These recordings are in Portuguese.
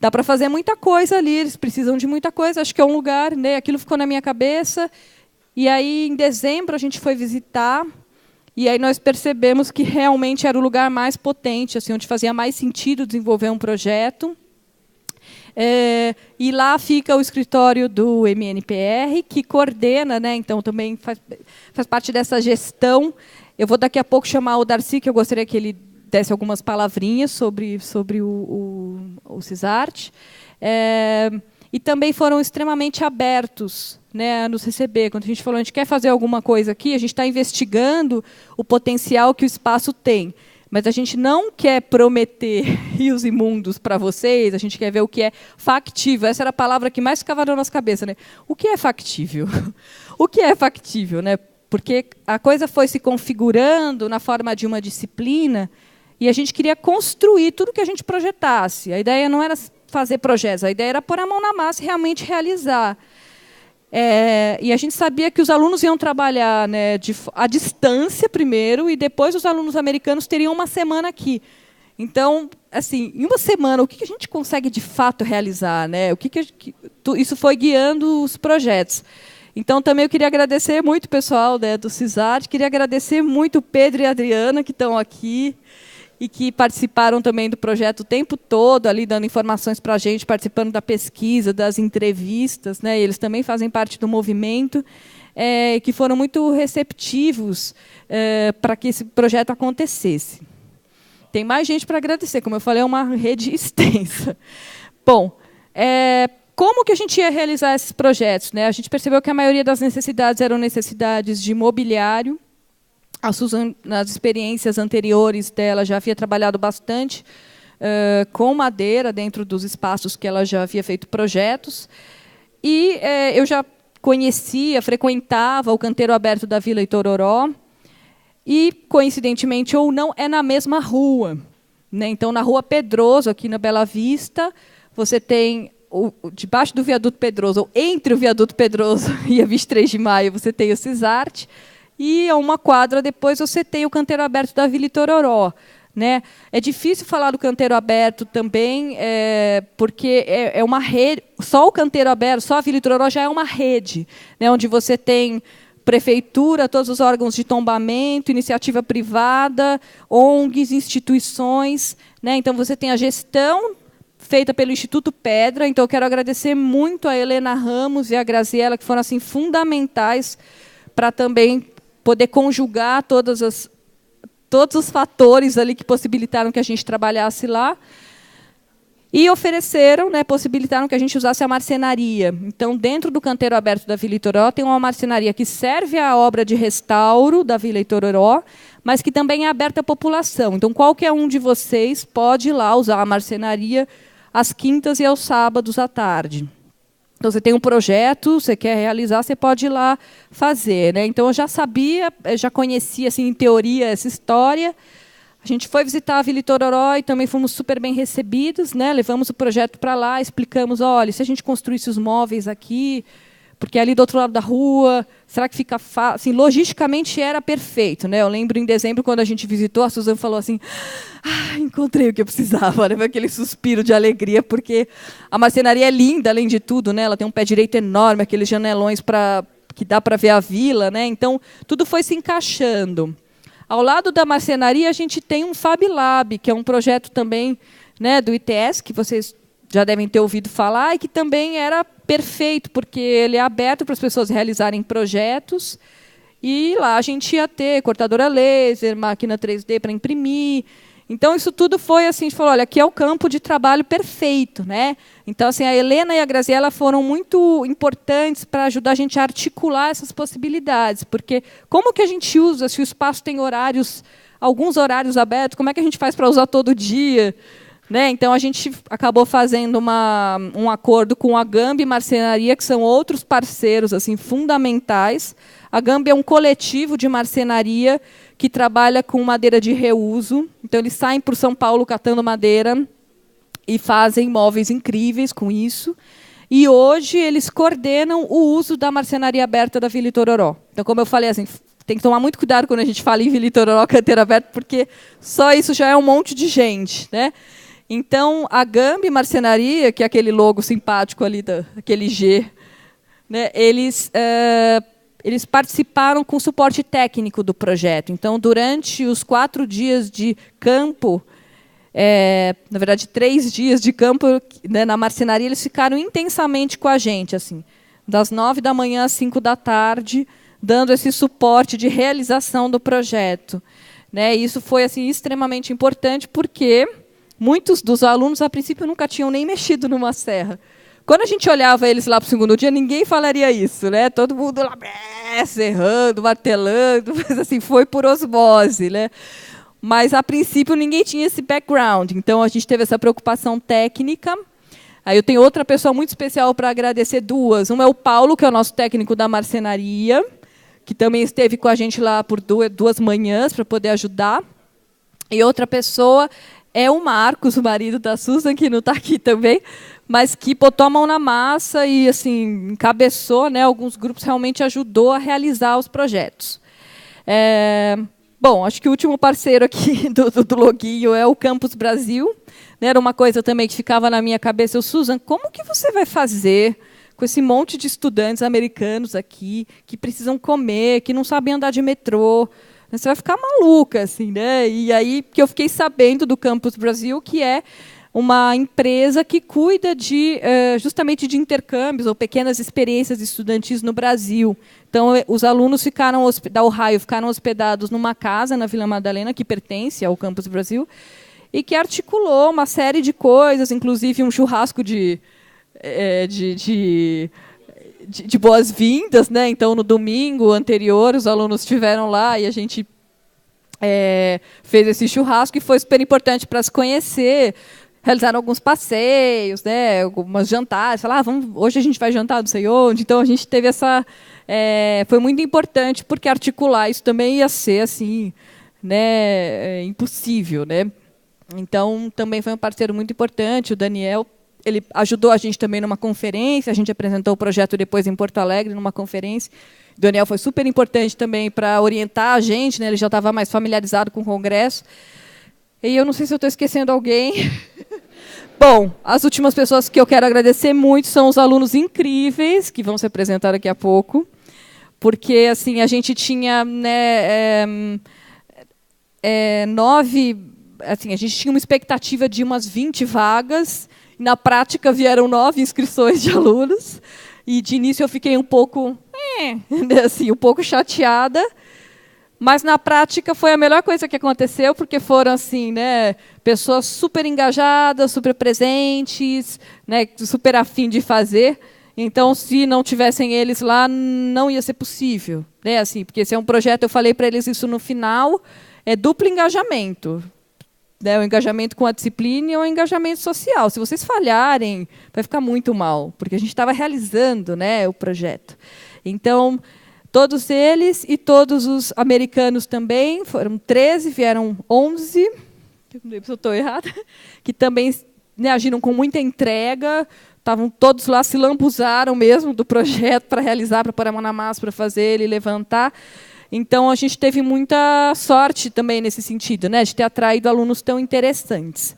dá para fazer muita coisa ali, eles precisam de muita coisa, acho que é um lugar, né? Aquilo ficou na minha cabeça. E aí, em dezembro, a gente foi visitar, e aí nós percebemos que realmente era o lugar mais potente, assim, onde fazia mais sentido desenvolver um projeto. E lá fica o escritório do MNPR, que coordena, né, então também faz parte dessa gestão. Eu vou daqui a pouco chamar o Darcy, que eu gostaria que ele desse algumas palavrinhas sobre o CISART. E também foram extremamente abertos, né, a nos receber. Quando a gente falou, a gente quer fazer alguma coisa aqui, a gente está investigando o potencial que o espaço tem. Mas a gente não quer prometer rios imundos para vocês, a gente quer ver o que é factível. Essa era a palavra que mais ficava na nossa cabeça, né? O que é factível? O que é factível, né? Porque a coisa foi se configurando na forma de uma disciplina e a gente queria construir tudo que a gente projetasse. A ideia não era fazer projetos, a ideia era pôr a mão na massa e realmente realizar. E a gente sabia que os alunos iam trabalhar, né, à distância primeiro, e depois os alunos americanos teriam uma semana aqui. Então, assim, em uma semana, o que a gente consegue de fato realizar, né? Isso foi guiando os projetos. Então, também eu queria agradecer muito o pessoal, né, do CISART, queria agradecer muito o Pedro e a Adriana, que estão aqui, e que participaram também do projeto o tempo todo, ali dando informações para a gente, participando da pesquisa, das entrevistas, né? Eles também fazem parte do movimento, que foram muito receptivos para que esse projeto acontecesse. Tem mais gente para agradecer, como eu falei, é uma rede extensa. Bom, como que a gente ia realizar esses projetos, né? A gente percebeu que a maioria das necessidades eram necessidades de mobiliário. A Susan, nas experiências anteriores dela, já havia trabalhado bastante com madeira dentro dos espaços que ela já havia feito projetos. E eu já conhecia, frequentava o canteiro aberto da Vila Itororó. E, coincidentemente ou não, é na mesma rua, né? Então, na Rua Pedroso, aqui na Bela Vista, você tem, debaixo do viaduto Pedroso, ou entre o viaduto Pedroso e a 23 de Maio, você tem o CISART. E a uma quadra depois você tem o canteiro aberto da Vila Itororó, né? É difícil falar do canteiro aberto também, porque é uma rede. Só o canteiro aberto, só a Vila Itororó já é uma rede, né, onde você tem prefeitura, todos os órgãos de tombamento, iniciativa privada, ONGs, instituições, né? Então você tem a gestão feita pelo Instituto Pedra. Então eu quero agradecer muito a Helena Ramos e a Graziela, que foram assim fundamentais para também poder conjugar todos os fatores ali que possibilitaram que a gente trabalhasse lá. E ofereceram, né, possibilitaram que a gente usasse a marcenaria. Então, dentro do canteiro aberto da Vila Itororó, tem uma marcenaria que serve à obra de restauro da Vila Itororó, mas que também é aberta à população. Então, qualquer um de vocês pode ir lá usar a marcenaria às quintas e aos sábados à tarde. Então, você tem um projeto, você quer realizar, você pode ir lá fazer, né? Então, eu já sabia, eu já conhecia, assim, em teoria, essa história. A gente foi visitar a Vila Itororó e também fomos super bem recebidos, né? Levamos o projeto para lá, explicamos, olha, se a gente construísse os móveis aqui, porque ali do outro lado da rua, será que fica fácil? Assim, logisticamente era perfeito, né? Eu lembro em dezembro, quando a gente visitou, a Suzana falou assim, encontrei o que eu precisava, né? Aquele suspiro de alegria, porque a marcenaria é linda, além de tudo, né? Ela tem um pé direito enorme, aqueles janelões que dá para ver a vila, né? Então, tudo foi se encaixando. Ao lado da marcenaria, a gente tem um Fab Lab, que é um projeto também, né, do ITS, que vocês já devem ter ouvido falar, e que também era perfeito, porque ele é aberto para as pessoas realizarem projetos. E lá a gente ia ter cortadora laser, máquina 3D para imprimir. Então, isso tudo foi assim, a gente falou, olha, aqui é o campo de trabalho perfeito, né? Então, assim, a Helena e a Graziela foram muito importantes para ajudar a gente a articular essas possibilidades, porque como que a gente usa, se o espaço tem horários, alguns horários abertos, como é que a gente faz para usar todo dia? Né? Então, a gente acabou fazendo um acordo com a Gambi Marcenaria, que são outros parceiros assim, fundamentais. A Gambi é um coletivo de marcenaria que trabalha com madeira de reuso. Então, eles saem por São Paulo catando madeira e fazem móveis incríveis com isso. E hoje eles coordenam o uso da marcenaria aberta da Vila Itororó. Então, como eu falei, assim, tem que tomar muito cuidado quando a gente fala em Vila Itororó, canteiro aberto, porque só isso já é um monte de gente, né? Então, a Gambi Marcenaria, que é aquele logo simpático ali, aquele G, né, eles participaram com suporte técnico do projeto. Então, durante os 4 dias de campo, na verdade, 3 dias de campo, né, na marcenaria, eles ficaram intensamente com a gente, assim, das 9 da manhã às 5 da tarde, dando esse suporte de realização do projeto. Né, e isso foi assim, extremamente importante, porque muitos dos alunos, a princípio, nunca tinham nem mexido numa serra. Quando a gente olhava eles lá para o segundo dia, ninguém falaria isso, né? Todo mundo lá serrando, martelando, mas assim, foi por osmose, né? Mas, a princípio, ninguém tinha esse background. Então, a gente teve essa preocupação técnica. Aí eu tenho outra pessoa muito especial para agradecer, duas. Um é o Paulo, que é o nosso técnico da marcenaria, que também esteve com a gente lá por 2 manhãs para poder ajudar. E outra pessoa é o Marcos, o marido da Susan, que não está aqui também, mas que botou a mão na massa e assim, encabeçou, né, alguns grupos, realmente ajudou a realizar os projetos. Bom, acho que o último parceiro aqui do loguinho é o Campus Brasil. Né, era uma coisa também que ficava na minha cabeça. Susan, como que você vai fazer com esse monte de estudantes americanos aqui, que precisam comer, que não sabem andar de metrô? Você vai ficar maluca, assim, né? E aí que eu fiquei sabendo do Campus Brasil, que é uma empresa que cuida justamente de intercâmbios ou pequenas experiências estudantis no Brasil. Então, os alunos da Ohio ficaram hospedados numa casa na Vila Madalena, que pertence ao Campus Brasil, e que articulou uma série de coisas, inclusive um churrasco de boas-vindas, né? Então, no domingo anterior, os alunos estiveram lá e a gente fez esse churrasco, e foi super importante para se conhecer. Realizaram alguns passeios, né? Algumas jantares. Falaram, hoje a gente vai jantar não sei onde. Então, a gente teve essa... foi muito importante, porque articular isso também ia ser assim, né, impossível. Né? Então, também foi um parceiro muito importante. O Daniel, ele ajudou a gente também numa conferência. A gente apresentou o projeto depois em Porto Alegre, numa conferência. O Daniel foi super importante também para orientar a gente, né? Ele já estava mais familiarizado com o congresso. E eu não sei se eu estou esquecendo alguém. Bom, as últimas pessoas que eu quero agradecer muito são os alunos incríveis, que vão se apresentar daqui a pouco. Porque assim, a gente tinha, né, 9... Assim, a gente tinha uma expectativa de umas 20 vagas. Na prática, vieram 9 inscrições de alunos. E, de início, eu fiquei um pouco, assim, um pouco chateada. Mas, na prática, foi a melhor coisa que aconteceu, porque foram assim, né, pessoas super engajadas, super presentes, né, super afim de fazer. Então, se não tivessem eles lá, não ia ser possível. Né, assim, porque esse é um projeto, eu falei para eles isso no final, é duplo engajamento. Né, o engajamento com a disciplina e o engajamento social. Se vocês falharem, vai ficar muito mal, porque a gente estava realizando, né, o projeto. Então, todos eles e todos os americanos também, foram 13, vieram 11, não sei se eu estou errada, que também, né, agiram com muita entrega, estavam todos lá, se lambuzaram mesmo do projeto para realizar, para pôr a mão na massa, para fazer ele levantar. Então, a gente teve muita sorte também nesse sentido, né, de ter atraído alunos tão interessantes.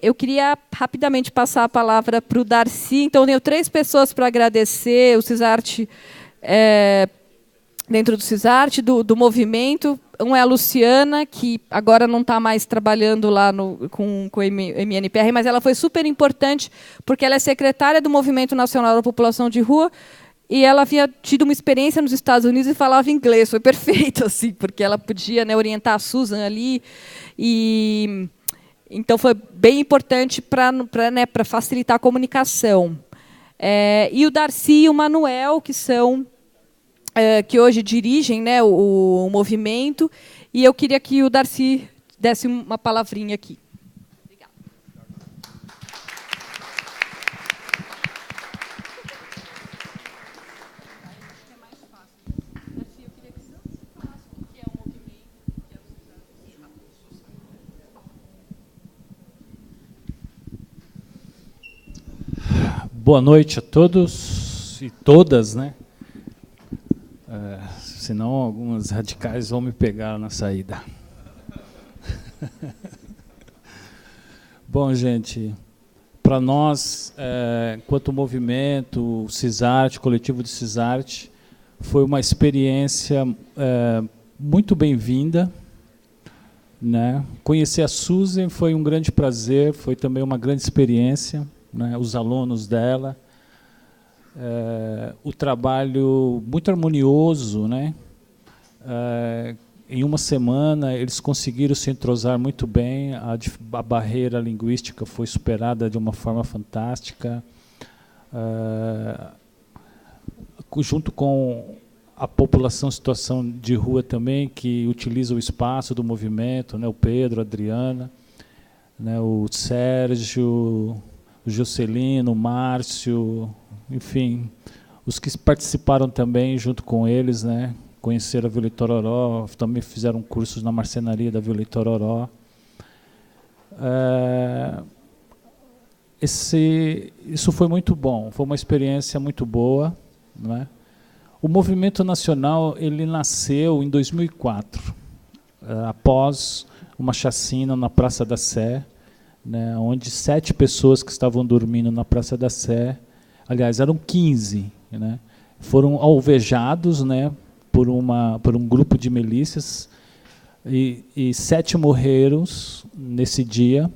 Eu queria rapidamente passar a palavra para o Darcy. Então, eu tenho 3 pessoas para agradecer. O CISART, dentro do CISART, do movimento. Um é a Luciana, que agora não está mais trabalhando lá com o MNPR, mas ela foi super importante, porque ela é secretária do Movimento Nacional da População de Rua, e ela havia tido uma experiência nos Estados Unidos e falava inglês. Foi perfeito, assim, porque ela podia, né, orientar a Susan ali. E então foi bem importante para facilitar a comunicação. E o Darcy e o Manuel, que são que hoje dirigem, né, o movimento. E eu queria que o Darcy desse uma palavrinha aqui. Boa noite a todos e todas, né? Senão algumas radicais vão me pegar na saída. Bom, gente, para nós, enquanto movimento, CISART, coletivo de CISART, foi uma experiência muito bem-vinda, né? Conhecer a Susan foi um grande prazer, foi também uma grande experiência, né? Os alunos dela, o trabalho muito harmonioso, né? Em uma semana, eles conseguiram se entrosar muito bem, a barreira linguística foi superada de uma forma fantástica, junto com a população em situação de rua também, que utiliza o espaço do movimento, né, o Pedro, a Adriana, né, o Sérgio, o Juscelino, o Márcio, enfim, os que participaram também junto com eles, né, conheceram a Vila Itororó, também fizeram cursos na marcenaria da Vila Itororó. Isso foi muito bom, foi uma experiência muito boa, né? O movimento nacional ele nasceu em 2004, após uma chacina na Praça da Sé, né, onde 7 pessoas que estavam dormindo na Praça da Sé, aliás, eram 15, né, foram alvejados, né, por um grupo de milícias, e 7 morreram nesse dia,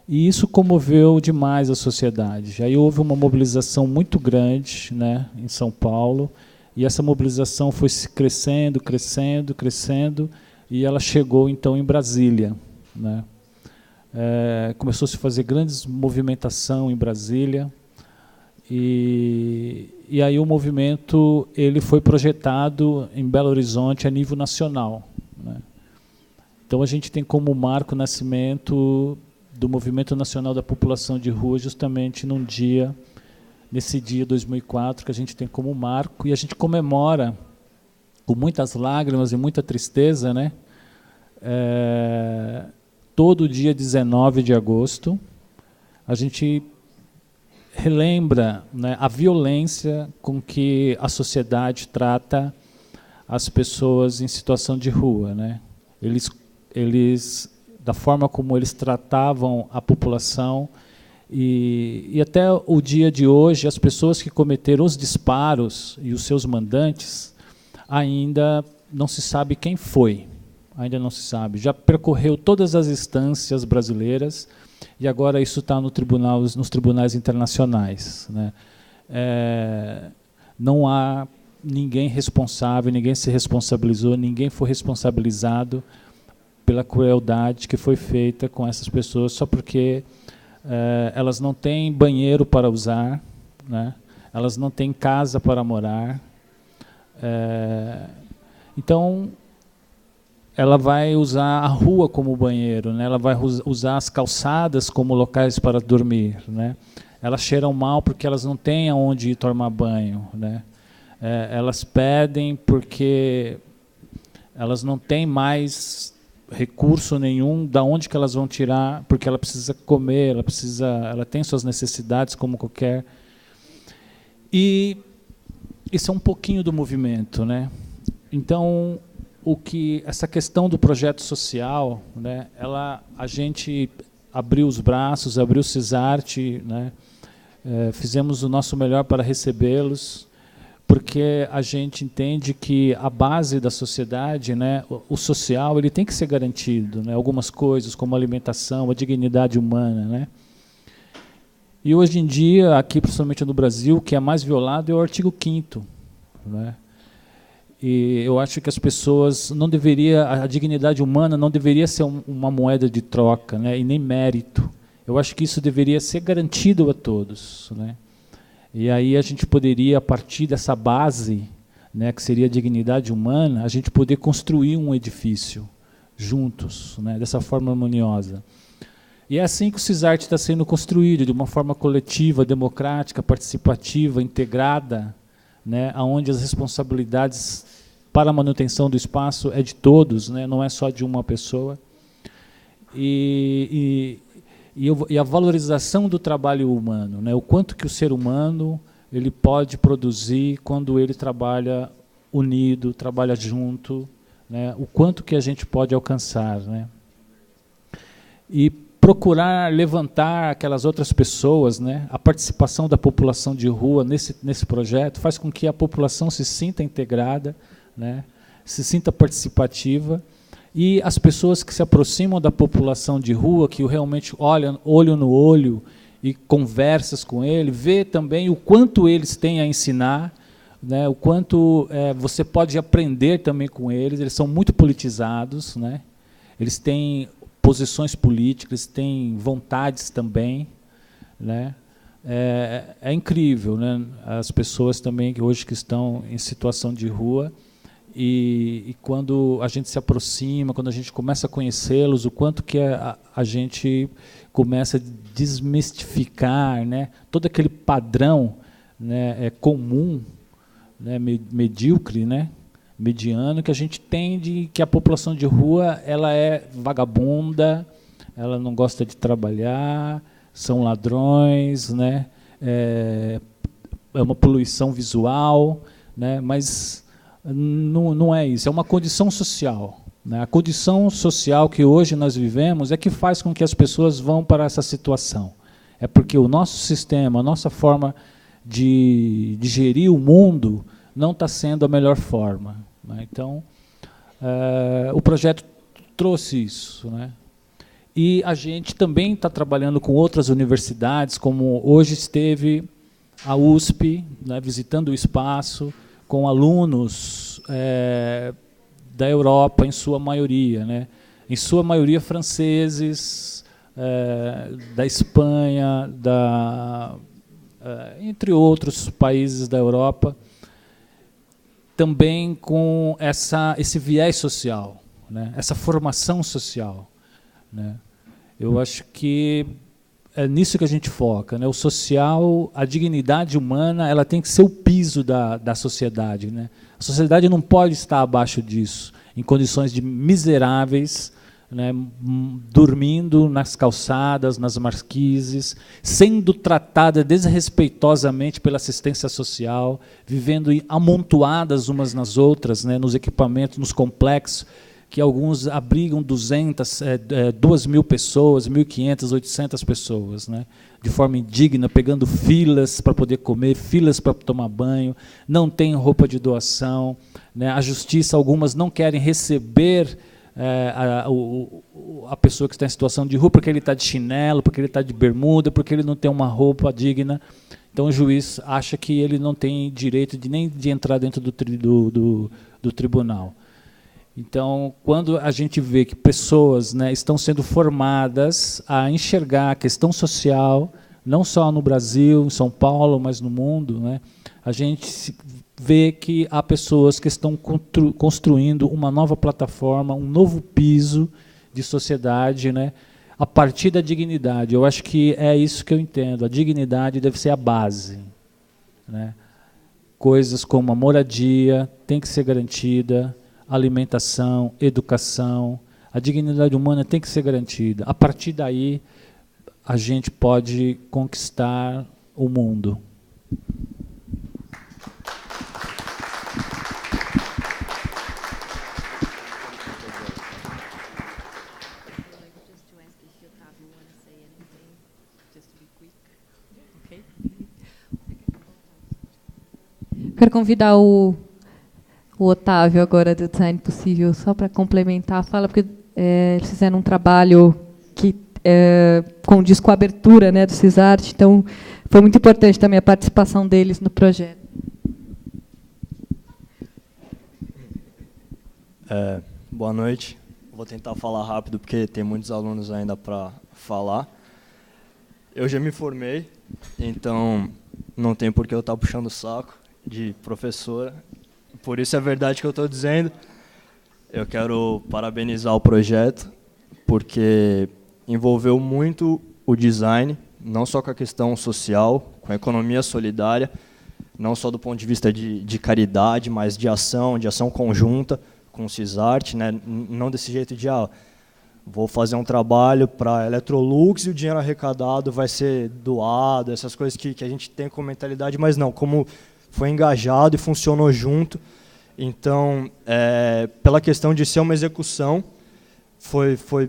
e isso comoveu demais a sociedade. Aí houve uma mobilização muito grande, né, em São Paulo, e essa mobilização foi crescendo, crescendo, crescendo, e ela chegou então em Brasília, né. Começou a se fazer grandes movimentação em Brasília, e aí o movimento ele foi projetado em Belo Horizonte a nível nacional, né. Então a gente tem como marco o nascimento do Movimento Nacional da População de Rua, justamente nesse dia 2004, que a gente tem como marco, e a gente comemora com muitas lágrimas e muita tristeza, né, todo dia 19 de agosto, a gente relembra, né, a violência com que a sociedade trata as pessoas em situação de rua, né? Eles da forma como eles tratavam a população, e até o dia de hoje, as pessoas que cometeram os disparos e os seus mandantes, ainda não se sabe quem foi, ainda não se sabe. Já percorreu todas as instâncias brasileiras, e agora isso está nos tribunais internacionais, né? Não há ninguém responsável, ninguém se responsabilizou, ninguém foi responsabilizado pela crueldade que foi feita com essas pessoas, só porque elas não têm banheiro para usar, né? Elas não têm casa para morar. Então, ela vai usar a rua como banheiro, né? Ela vai usar as calçadas como locais para dormir, né? Elas cheiram mal porque elas não têm aonde ir tomar banho, né? Elas pedem porque elas não têm mais recurso nenhum, da onde que elas vão tirar, porque ela precisa comer, ela tem suas necessidades como qualquer. E isso é um pouquinho do movimento, né? Então, essa questão do projeto social, né, a gente abriu os braços, abriu o CISART, né, fizemos o nosso melhor para recebê-los, porque a gente entende que a base da sociedade, né, o social, ele tem que ser garantido, né, algumas coisas como a alimentação, a dignidade humana, né. E hoje em dia, aqui principalmente no Brasil, o que é mais violado é o artigo 5º, né. E eu acho que as pessoas a dignidade humana não deveria ser uma moeda de troca, né, e nem mérito. Eu acho que isso deveria ser garantido a todos, né. E aí a gente poderia, a partir dessa base, né, que seria a dignidade humana, a gente poder construir um edifício juntos, né, dessa forma harmoniosa. E é assim que o CISART está sendo construído, de uma forma coletiva, democrática, participativa, integrada, né, onde as responsabilidades para a manutenção do espaço é de todos, né, não é só de uma pessoa. E a valorização do trabalho humano, né, o quanto que o ser humano ele pode produzir quando ele trabalha unido, trabalha junto, né, o quanto que a gente pode alcançar, né. E procurar levantar aquelas outras pessoas, né? A participação da população de rua nesse projeto faz com que a população se sinta integrada, né? Se sinta participativa, e as pessoas que se aproximam da população de rua, que realmente olham olho no olho e conversas com ele, vê também o quanto eles têm a ensinar, né? O quanto você pode aprender também com eles. São muito politizados, né? Eles têm posições políticas, têm vontades também, né? É incrível, né? As pessoas também que hoje que estão em situação de rua, e quando a gente se aproxima, quando a gente começa a conhecê-los, o quanto que a gente começa a desmistificar, né? Todo aquele padrão, né, comum, né, medíocre, né? Mediano, que a gente tem de que a população de rua ela é vagabunda, ela não gosta de trabalhar, são ladrões, né? É uma poluição visual, né? Mas não é isso, é uma condição social, né? A condição social que hoje nós vivemos é que faz com que as pessoas vão para essa situação. É porque o nosso sistema, a nossa forma de gerir o mundo não está sendo a melhor forma, né? Então, o projeto trouxe isso, né? E a gente também está trabalhando com outras universidades, como hoje esteve a USP, né, visitando o espaço, com alunos da Europa, em sua maioria, né? Em sua maioria franceses, da Espanha, entre outros países da Europa, também com esse viés social, né? Essa formação social, né? Eu acho que é nisso que a gente foca, né? O social, a dignidade humana, ela tem que ser o piso da sociedade, né? A sociedade não pode estar abaixo disso, em condições de miseráveis, né? Dormindo nas calçadas, nas marquises, sendo tratada desrespeitosamente pela assistência social, vivendo amontoadas umas nas outras, né? Nos equipamentos, nos complexos, que alguns abrigam 2.000 pessoas, 1.500, 800 pessoas, né? De forma indigna, pegando filas para poder comer, filas para tomar banho, não tem roupa de doação, né? A justiça, algumas não querem receber a pessoa que está em situação de rua, porque ele está de chinelo, porque ele está de bermuda, porque ele não tem uma roupa digna. Então o juiz acha que ele não tem direito nem de entrar dentro do tribunal. Então, quando a gente vê que pessoas, né, estão sendo formadas a enxergar a questão social, não só no Brasil, em São Paulo, mas no mundo, né, a gente vê que há pessoas que estão construindo uma nova plataforma, um novo piso de sociedade, né, a partir da dignidade. Eu acho que é isso que eu entendo. A dignidade deve ser a base, né? Coisas como a moradia tem que ser garantida, alimentação, educação, a dignidade humana tem que ser garantida. A partir daí, a gente pode conquistar o mundo. Quero convidar o Otávio agora do Design Possível, só para complementar a fala, porque eles fizeram um trabalho que condiz com a abertura, né, do CISART, então foi muito importante também a participação deles no projeto. Boa noite. Vou tentar falar rápido, porque tem muitos alunos ainda para falar. Eu já me formei, então não tem por que eu estar puxando o saco de professora. Por isso é verdade que eu estou dizendo. Eu quero parabenizar o projeto, porque envolveu muito o design, não só com a questão social, com a economia solidária, não só do ponto de vista de caridade, mas de ação conjunta com o CISART, né? Não desse jeito de, vou fazer um trabalho para a Electrolux e o dinheiro arrecadado vai ser doado, essas coisas que a gente tem como mentalidade, mas não, como foi engajado e funcionou junto. Então, pela questão de ser uma execução,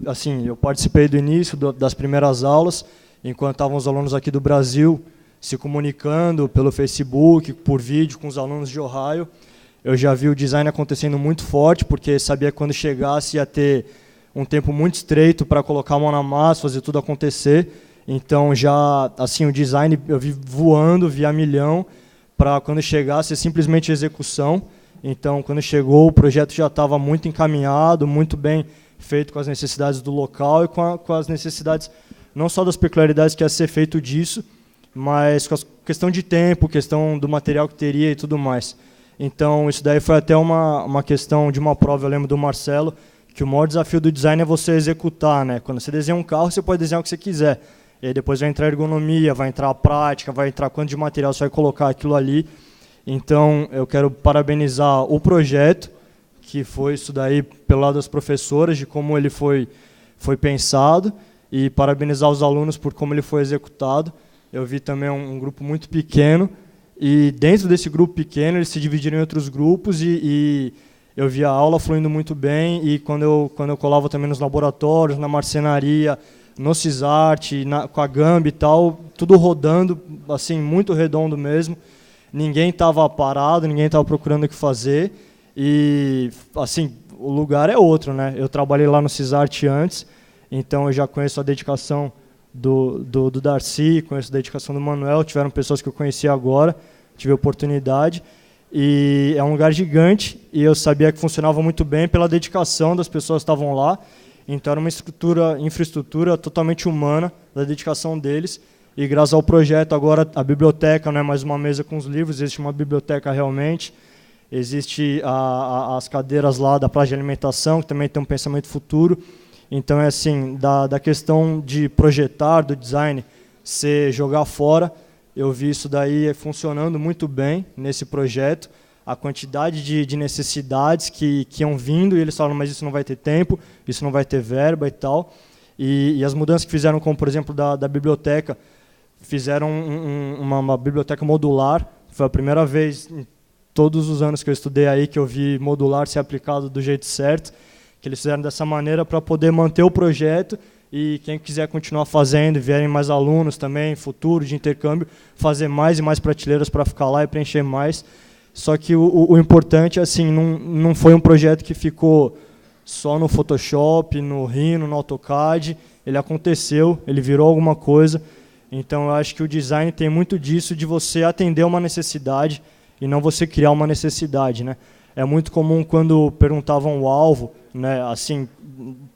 assim, eu participei do início das primeiras aulas, enquanto estavam os alunos aqui do Brasil se comunicando pelo Facebook, por vídeo com os alunos de Ohio. Eu já vi o design acontecendo muito forte, porque sabia que quando chegasse ia ter um tempo muito estreito para colocar a mão na massa, fazer tudo acontecer. Então já assim o design eu vi voando, vi a milhão, para quando chegasse simplesmente execução. Então quando chegou o projeto já estava muito encaminhado, muito bem feito com as necessidades do local e com as necessidades não só das peculiaridades que ia ser feito disso, mas com a questão de tempo, questão do material que teria e tudo mais. Então, isso daí foi até uma questão de uma prova, eu lembro do Marcelo, que o maior desafio do design é você executar, né? Quando você desenha um carro, você pode desenhar o que você quiser. E aí depois vai entrar a ergonomia, vai entrar a prática, vai entrar quanto de material você vai colocar aquilo ali. Então, eu quero parabenizar o projeto, que foi isso daí pelo lado das professoras, de como ele foi pensado, e parabenizar os alunos por como ele foi executado. Eu vi também um grupo muito pequeno, e dentro desse grupo pequeno eles se dividiram em outros grupos, e eu vi a aula fluindo muito bem, e quando eu colava também nos laboratórios, na marcenaria, no CISART, com a Gambi e tal, tudo rodando, assim, muito redondo mesmo. Ninguém estava parado, ninguém estava procurando o que fazer, e assim, o lugar é outro, né? Eu trabalhei lá no CISART antes, então eu já conheço a dedicação do Darcy, conheço a dedicação do Manuel, tiveram pessoas que eu conheci agora, tive a oportunidade, e é um lugar gigante, e eu sabia que funcionava muito bem pela dedicação das pessoas que estavam lá, então era uma infraestrutura totalmente humana, da dedicação deles, e graças ao projeto agora a biblioteca não é mais uma mesa com os livros, existe uma biblioteca realmente, existe as cadeiras lá da praça de alimentação, que também tem um pensamento futuro. Então, é assim, da questão de projetar, do design, se jogar fora, eu vi isso daí funcionando muito bem nesse projeto. A quantidade de necessidades que iam vindo, e eles falaram, mas isso não vai ter tempo, isso não vai ter verba e tal. E as mudanças que fizeram, como, por exemplo, da biblioteca, fizeram uma biblioteca modular. Foi a primeira vez em todos os anos que eu estudei aí que eu vi modular ser aplicado do jeito certo, que eles fizeram dessa maneira para poder manter o projeto e quem quiser continuar fazendo, vierem mais alunos também, futuro de intercâmbio, fazer mais e mais prateleiras para ficar lá e preencher mais. Só que o importante, assim, não foi um projeto que ficou só no Photoshop, no Rhino, no AutoCAD, ele aconteceu, ele virou alguma coisa. Então, eu acho que o design tem muito disso, de você atender uma necessidade e não você criar uma necessidade, né? É muito comum quando perguntavam o alvo, né, assim,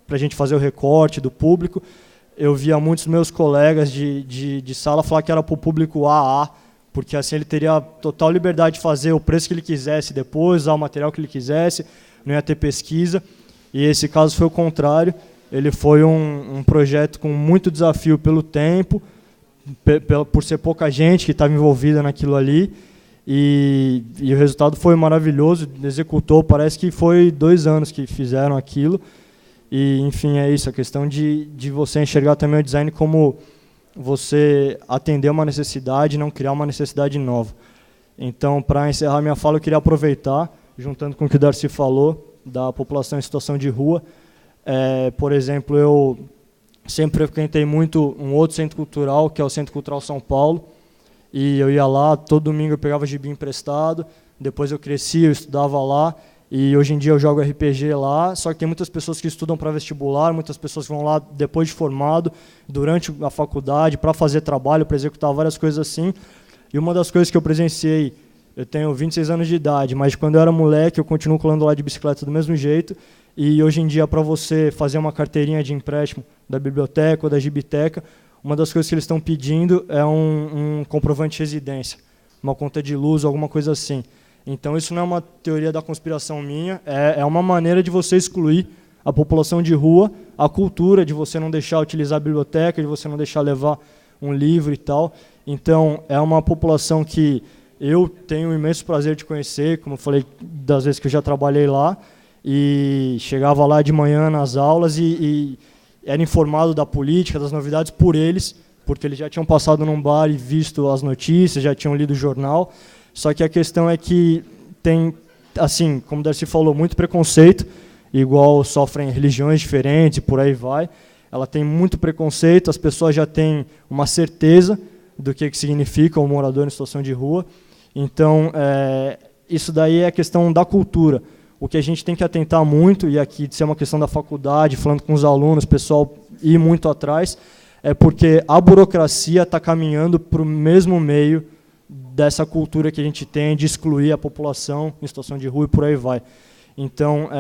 para a gente fazer o recorte do público, eu via muitos meus colegas de sala falar que era para o público AA, porque assim ele teria total liberdade de fazer o preço que ele quisesse depois, usar o material que ele quisesse, não ia ter pesquisa. E esse caso foi o contrário, ele foi um projeto com muito desafio pelo tempo, por ser pouca gente que estava envolvida naquilo ali, e o resultado foi maravilhoso, executou, parece que foi 2 anos que fizeram aquilo, e enfim, é isso, a questão de você enxergar também o design como você atender uma necessidade e não criar uma necessidade nova. Então, para encerrar minha fala, eu queria aproveitar, juntando com o que o Darcy falou, da população em situação de rua. Por exemplo, eu sempre frequentei muito um outro centro cultural, que é o Centro Cultural São Paulo, e eu ia lá, todo domingo eu pegava gibi emprestado, depois eu cresci, eu estudava lá, e hoje em dia eu jogo RPG lá, só que tem muitas pessoas que estudam para vestibular, muitas pessoas que vão lá depois de formado, durante a faculdade, para fazer trabalho, para executar várias coisas assim. E uma das coisas que eu presenciei, eu tenho 26 anos de idade, mas quando eu era moleque eu continuo colando lá de bicicleta do mesmo jeito, e hoje em dia para você fazer uma carteirinha de empréstimo da biblioteca ou da gibiteca, uma das coisas que eles estão pedindo é um comprovante de residência, uma conta de luz, alguma coisa assim. Então, isso não é uma teoria da conspiração minha, é uma maneira de você excluir a população de rua, a cultura de você não deixar utilizar a biblioteca, de você não deixar levar um livro e tal. Então, é uma população que eu tenho um imenso prazer de conhecer, como eu falei das vezes que eu já trabalhei lá, e chegava lá de manhã nas aulas e era informado da política, das novidades por eles, porque eles já tinham passado num bar e visto as notícias, já tinham lido o jornal. Só que a questão é que tem, assim, como o Darcy falou, muito preconceito igual sofrem religiões diferentes e por aí vai. Ela tem muito preconceito, as pessoas já têm uma certeza do que significa um morador em situação de rua. Então, isso daí é a questão da cultura. O que a gente tem que atentar muito, e aqui de ser uma questão da faculdade, falando com os alunos, o pessoal ir muito atrás, é porque a burocracia está caminhando para o mesmo meio dessa cultura que a gente tem de excluir a população em situação de rua e por aí vai. Então,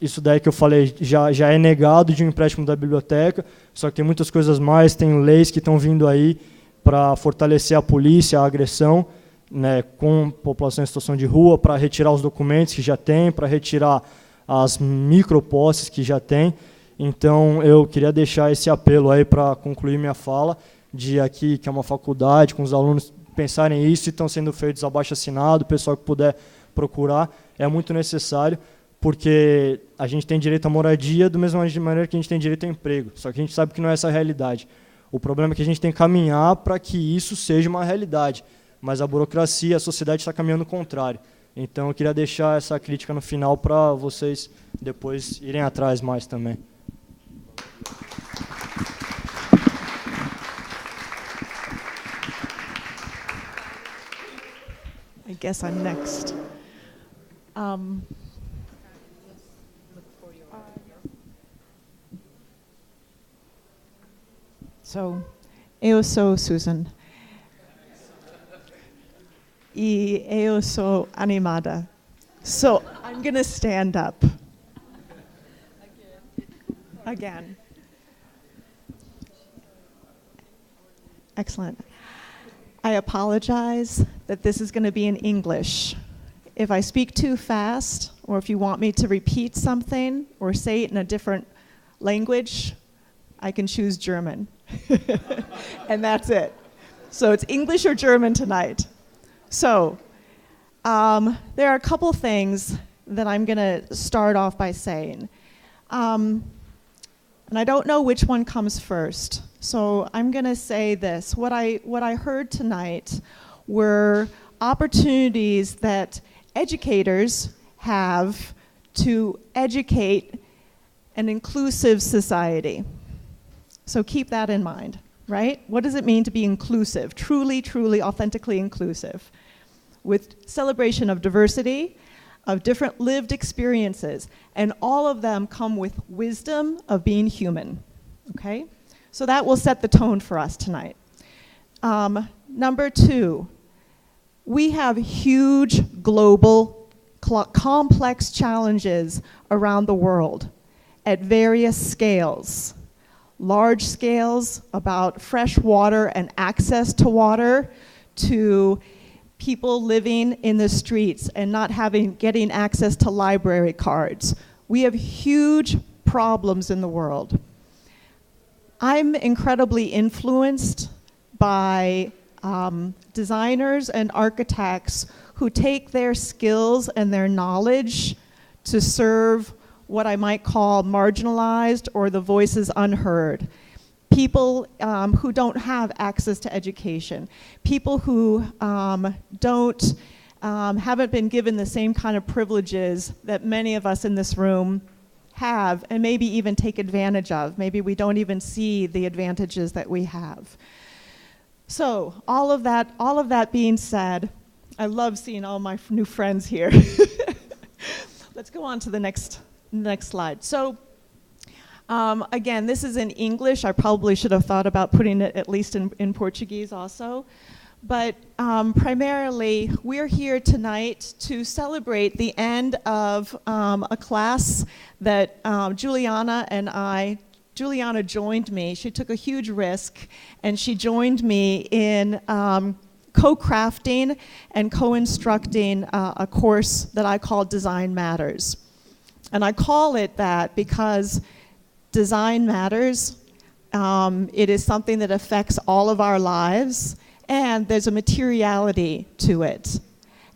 isso daí que eu falei já é negado de um empréstimo da biblioteca, só que tem muitas coisas mais, tem leis que estão vindo aí para fortalecer a polícia, a agressão, né, com população em situação de rua, para retirar os documentos que já tem, para retirar as microposses que já tem. Então, eu queria deixar esse apelo aí para concluir minha fala, de aqui, que é uma faculdade, com os alunos pensarem isso, e estão sendo feitos abaixo-assinado, o pessoal que puder procurar, é muito necessário, porque a gente tem direito à moradia da mesma maneira que a gente tem direito ao emprego, só que a gente sabe que não é essa a realidade. O problema é que a gente tem que caminhar para que isso seja uma realidade, mas a burocracia, a sociedade está caminhando o contrário. Então, eu queria deixar essa crítica no final para vocês depois irem atrás mais também. I guess I'm next. So, eu sou Susan. E eu sou animada. So, I'm going to stand up. Again. Excellent. I apologize that this is going to be in English. If I speak too fast, or if you want me to repeat something or say it in a different language, I can choose German. And that's it. So it's English or German tonight. So there are a couple things that I'm going to start off by saying. And I don't know which one comes first. So I'm going to say this. What I heard tonight were opportunities that educators have to educate an inclusive society. So keep that in mind, right? What does it mean to be inclusive, truly, truly, authentically inclusive? With celebration of diversity, of different lived experiences, and all of them come with wisdom of being human, okay? So that will set the tone for us tonight. Number two, we have huge global complex challenges around the world at various scales. Large scales about fresh water and access to water, to people living in the streets and not getting access to library cards. We have huge problems in the world. I'm incredibly influenced by designers and architects who take their skills and their knowledge to serve what I might call marginalized or the voices unheard. People who don't have access to education, people who haven't been given the same kind of privileges that many of us in this room have, and maybe even take advantage of. Maybe we don't even see the advantages that we have. So all of that being said, I love seeing all my new friends here. Let's go on to the next slide. So again, this is in English. I probably should have thought about putting it at least in Portuguese also. But primarily, we're here tonight to celebrate the end of a class that Juliana joined me. She took a huge risk, and she joined me in co-crafting and co-instructing a course that I call Design Matters. And I call it that because design matters. It is something that affects all of our lives, and there's a materiality to it.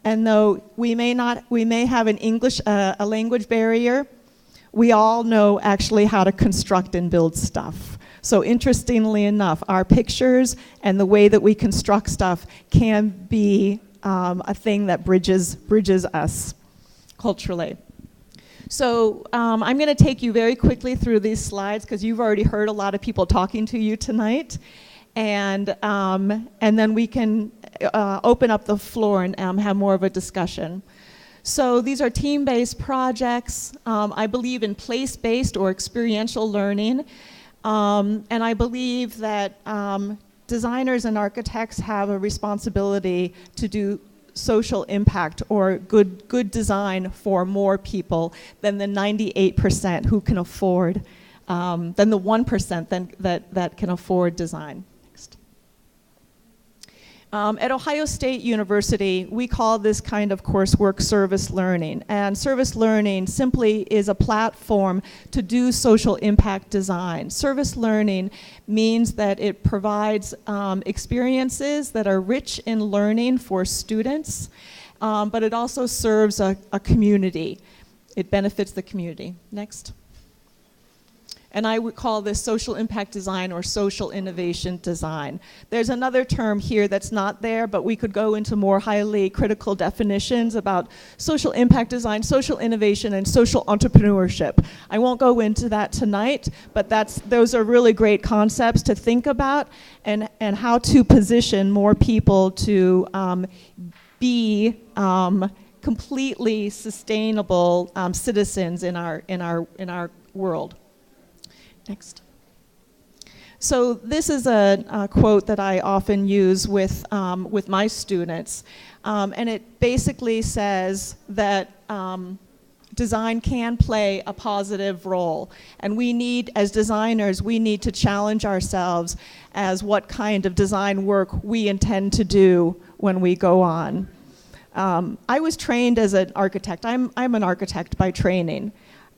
And though we may have a language barrier, we all know actually how to construct and build stuff. So interestingly enough, our pictures and the way that we construct stuff can be a thing that bridges us culturally. So I'm going to take you very quickly through these slides because you've already heard a lot of people talking to you tonight. And then we can open up the floor and have more of a discussion. So these are team-based projects. I believe in place-based or experiential learning. And I believe that designers and architects have a responsibility to do social impact or good design for more people than the 98% who can afford, than the 1% that can afford design. Next. At Ohio State University, we call this kind of coursework service learning. And service learning simply is a platform to do social impact design. Service learning means that it provides experiences that are rich in learning for students, but it also serves a community. It benefits the community. Next. And I would call this social impact design or social innovation design. There's another term here that's not there, but we could go into more highly critical definitions about social impact design, social innovation, and social entrepreneurship. I won't go into that tonight, but those are really great concepts to think about and how to position more people to be completely sustainable citizens in our world. Next. So this is a quote that I often use with my students, and it basically says that design can play a positive role, and we need, as designers, we need to challenge ourselves as what kind of design work we intend to do when we go on. I was trained as an architect. I'm an architect by training.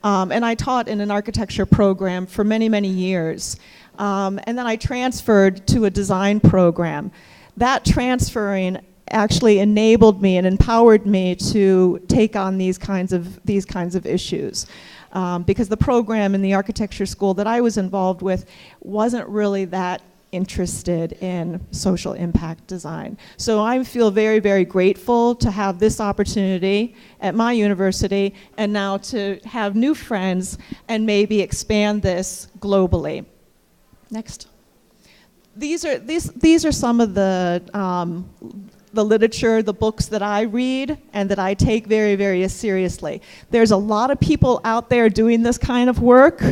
And I taught in an architecture program for many, many years. And then I transferred to a design program. That transferring actually enabled me and empowered me to take on these kinds of issues. Because the program in the architecture school that I was involved with wasn't really that interested in social impact design. So I feel very, very grateful to have this opportunity at my university and now to have new friends and maybe expand this globally. Next. These are some of the literature, the books that I read and that I take very, very seriously. There's a lot of people out there doing this kind of work.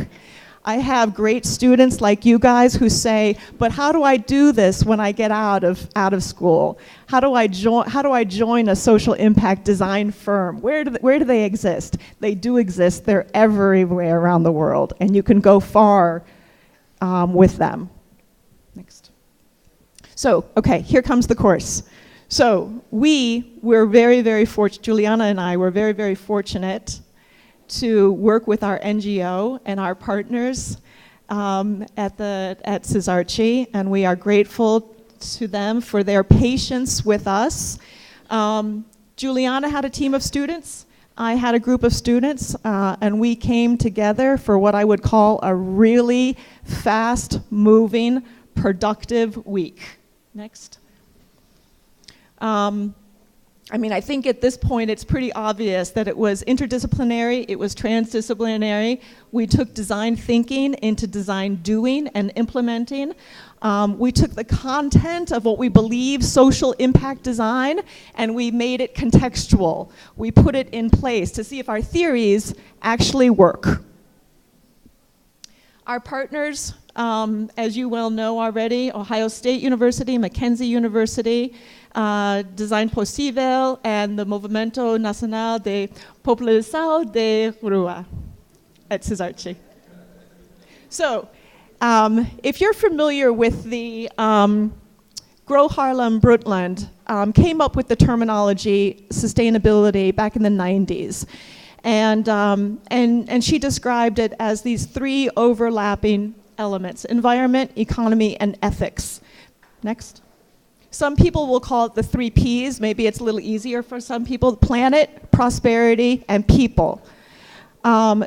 I have great students like you guys who say, but how do I do this when I get out of school? How do I join a social impact design firm? Where do they exist? They do exist. They're everywhere around the world, and you can go far with them. Next. So, okay, here comes the course. So we're very, very fortunate, Juliana and I were very, very fortunate to work with our NGO and our partners at CESARCI, and we are grateful to them for their patience with us. Juliana had a team of students. I had a group of students, and we came together for what I would call a really fast-moving, productive week. Next. I think at this point it's pretty obvious that it was interdisciplinary, it was transdisciplinary. We took design thinking into design doing and implementing. We took the content of what we believe social impact design and we made it contextual. We put it in place to see if our theories actually work. Our partners, as you well know already, Ohio State University, Mackenzie University, Design Possível, and the Movimento Nacional de População de Rua at CESARCI. So, if you're familiar with the Gro Harlem Brundtland came up with the terminology sustainability back in the 90s. And she described it as these three overlapping elements: environment, economy, and ethics. Next. Some people will call it the 3 Ps. Maybe it's a little easier for some people: planet, prosperity, and people.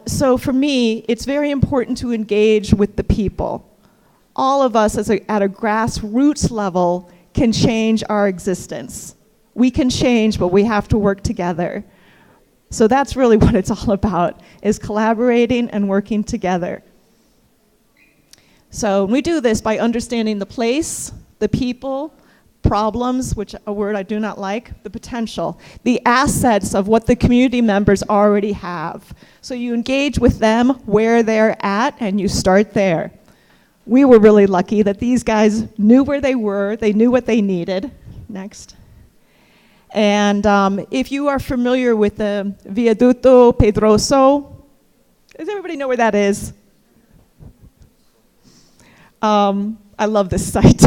So for me, it's very important to engage with the people. All of us at a grassroots level can change our existence. We can change, but we have to work together. So that's really what it's all about, is collaborating and working together. So we do this by understanding the place, the people, problems, which a word I do not like, the potential, the assets of what the community members already have. So you engage with them where they're at and you start there. We were really lucky that these guys knew where they were, they knew what they needed. Next. And if you are familiar with the Viaducto Pedroso, does everybody know where that is? I love this site.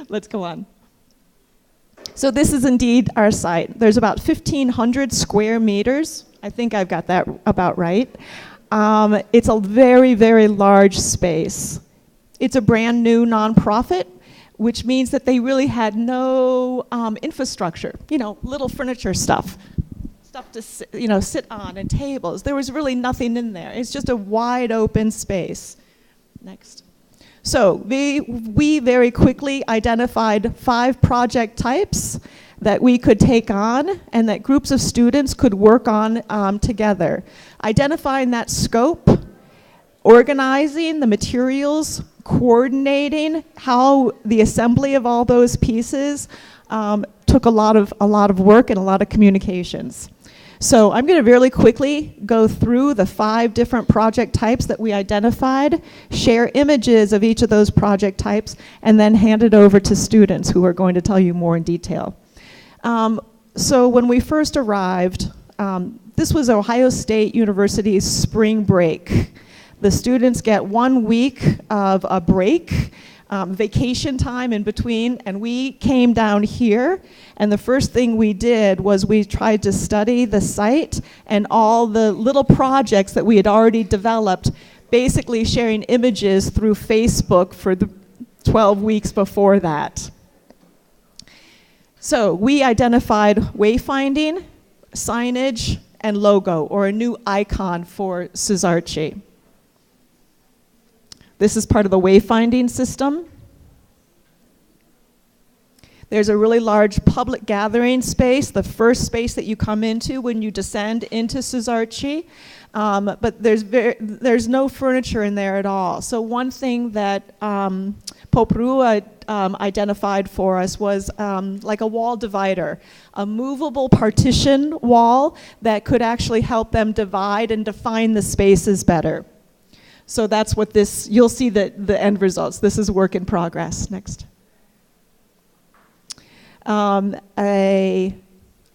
Let's go on. So this is indeed our site. There's about 1,500 square meters. I think I've got that about right. It's a very, very large space. It's a brand new nonprofit, which means that they really had no infrastructure, little furniture stuff to sit on, and tables. There was really nothing in there. It's just a wide open space. Next. So we very quickly identified 5 project types that we could take on and that groups of students could work on together. Identifying that scope, organizing the materials, coordinating how the assembly of all those pieces took a lot of work and a lot of communications. So I'm going to really quickly go through the 5 different project types that we identified, share images of each of those project types, and then hand it over to students who are going to tell you more in detail. So when we first arrived, this was Ohio State University's spring break. The students get 1 week of a break, vacation time in between, and we came down here, and the first thing we did was we tried to study the site and all the little projects that we had already developed, basically sharing images through Facebook for the 12 weeks before that. So we identified wayfinding, signage, and logo, or a new icon for Cesarci. This is part of the wayfinding system. There's a really large public gathering space, the first space that you come into when you descend into Cesarci, but there's no furniture in there at all. So one thing that Pope Rua identified for us was like a wall divider, a movable partition wall that could actually help them divide and define the spaces better. So that's what this, you'll see the end results. This is work in progress. Next. A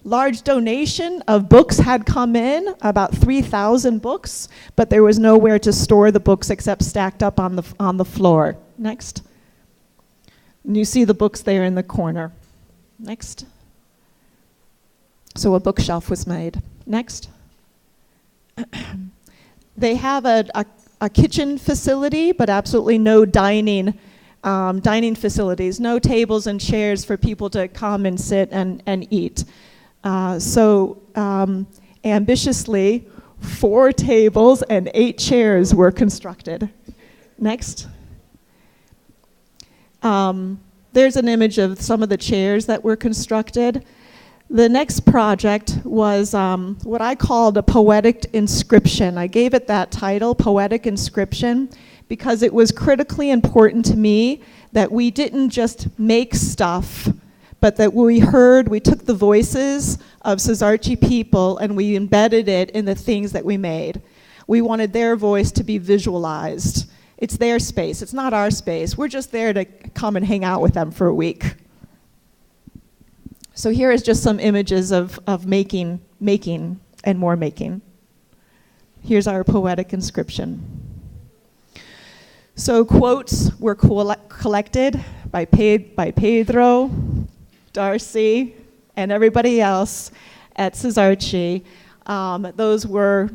large donation of books had come in, about 3,000 books, but there was nowhere to store the books except stacked up on the floor. Next. And you see the books there in the corner. Next. So a bookshelf was made. Next. They have a kitchen facility, but absolutely no dining facilities, no tables and chairs for people to come and sit and eat. Ambitiously, 4 tables and 8 chairs were constructed. Next. There's an image of some of the chairs that were constructed. The next project was what I called a poetic inscription. I gave it that title, Poetic Inscription, because it was critically important to me that we didn't just make stuff, but that we took the voices of Cesarci people and we embedded it in the things that we made. We wanted their voice to be visualized. It's their space, it's not our space. We're just there to come and hang out with them for a week. So here is just some images of making and more making. Here's our poetic inscription. So quotes were collected by Pedro, Darcy, and everybody else at Cesarci. Those were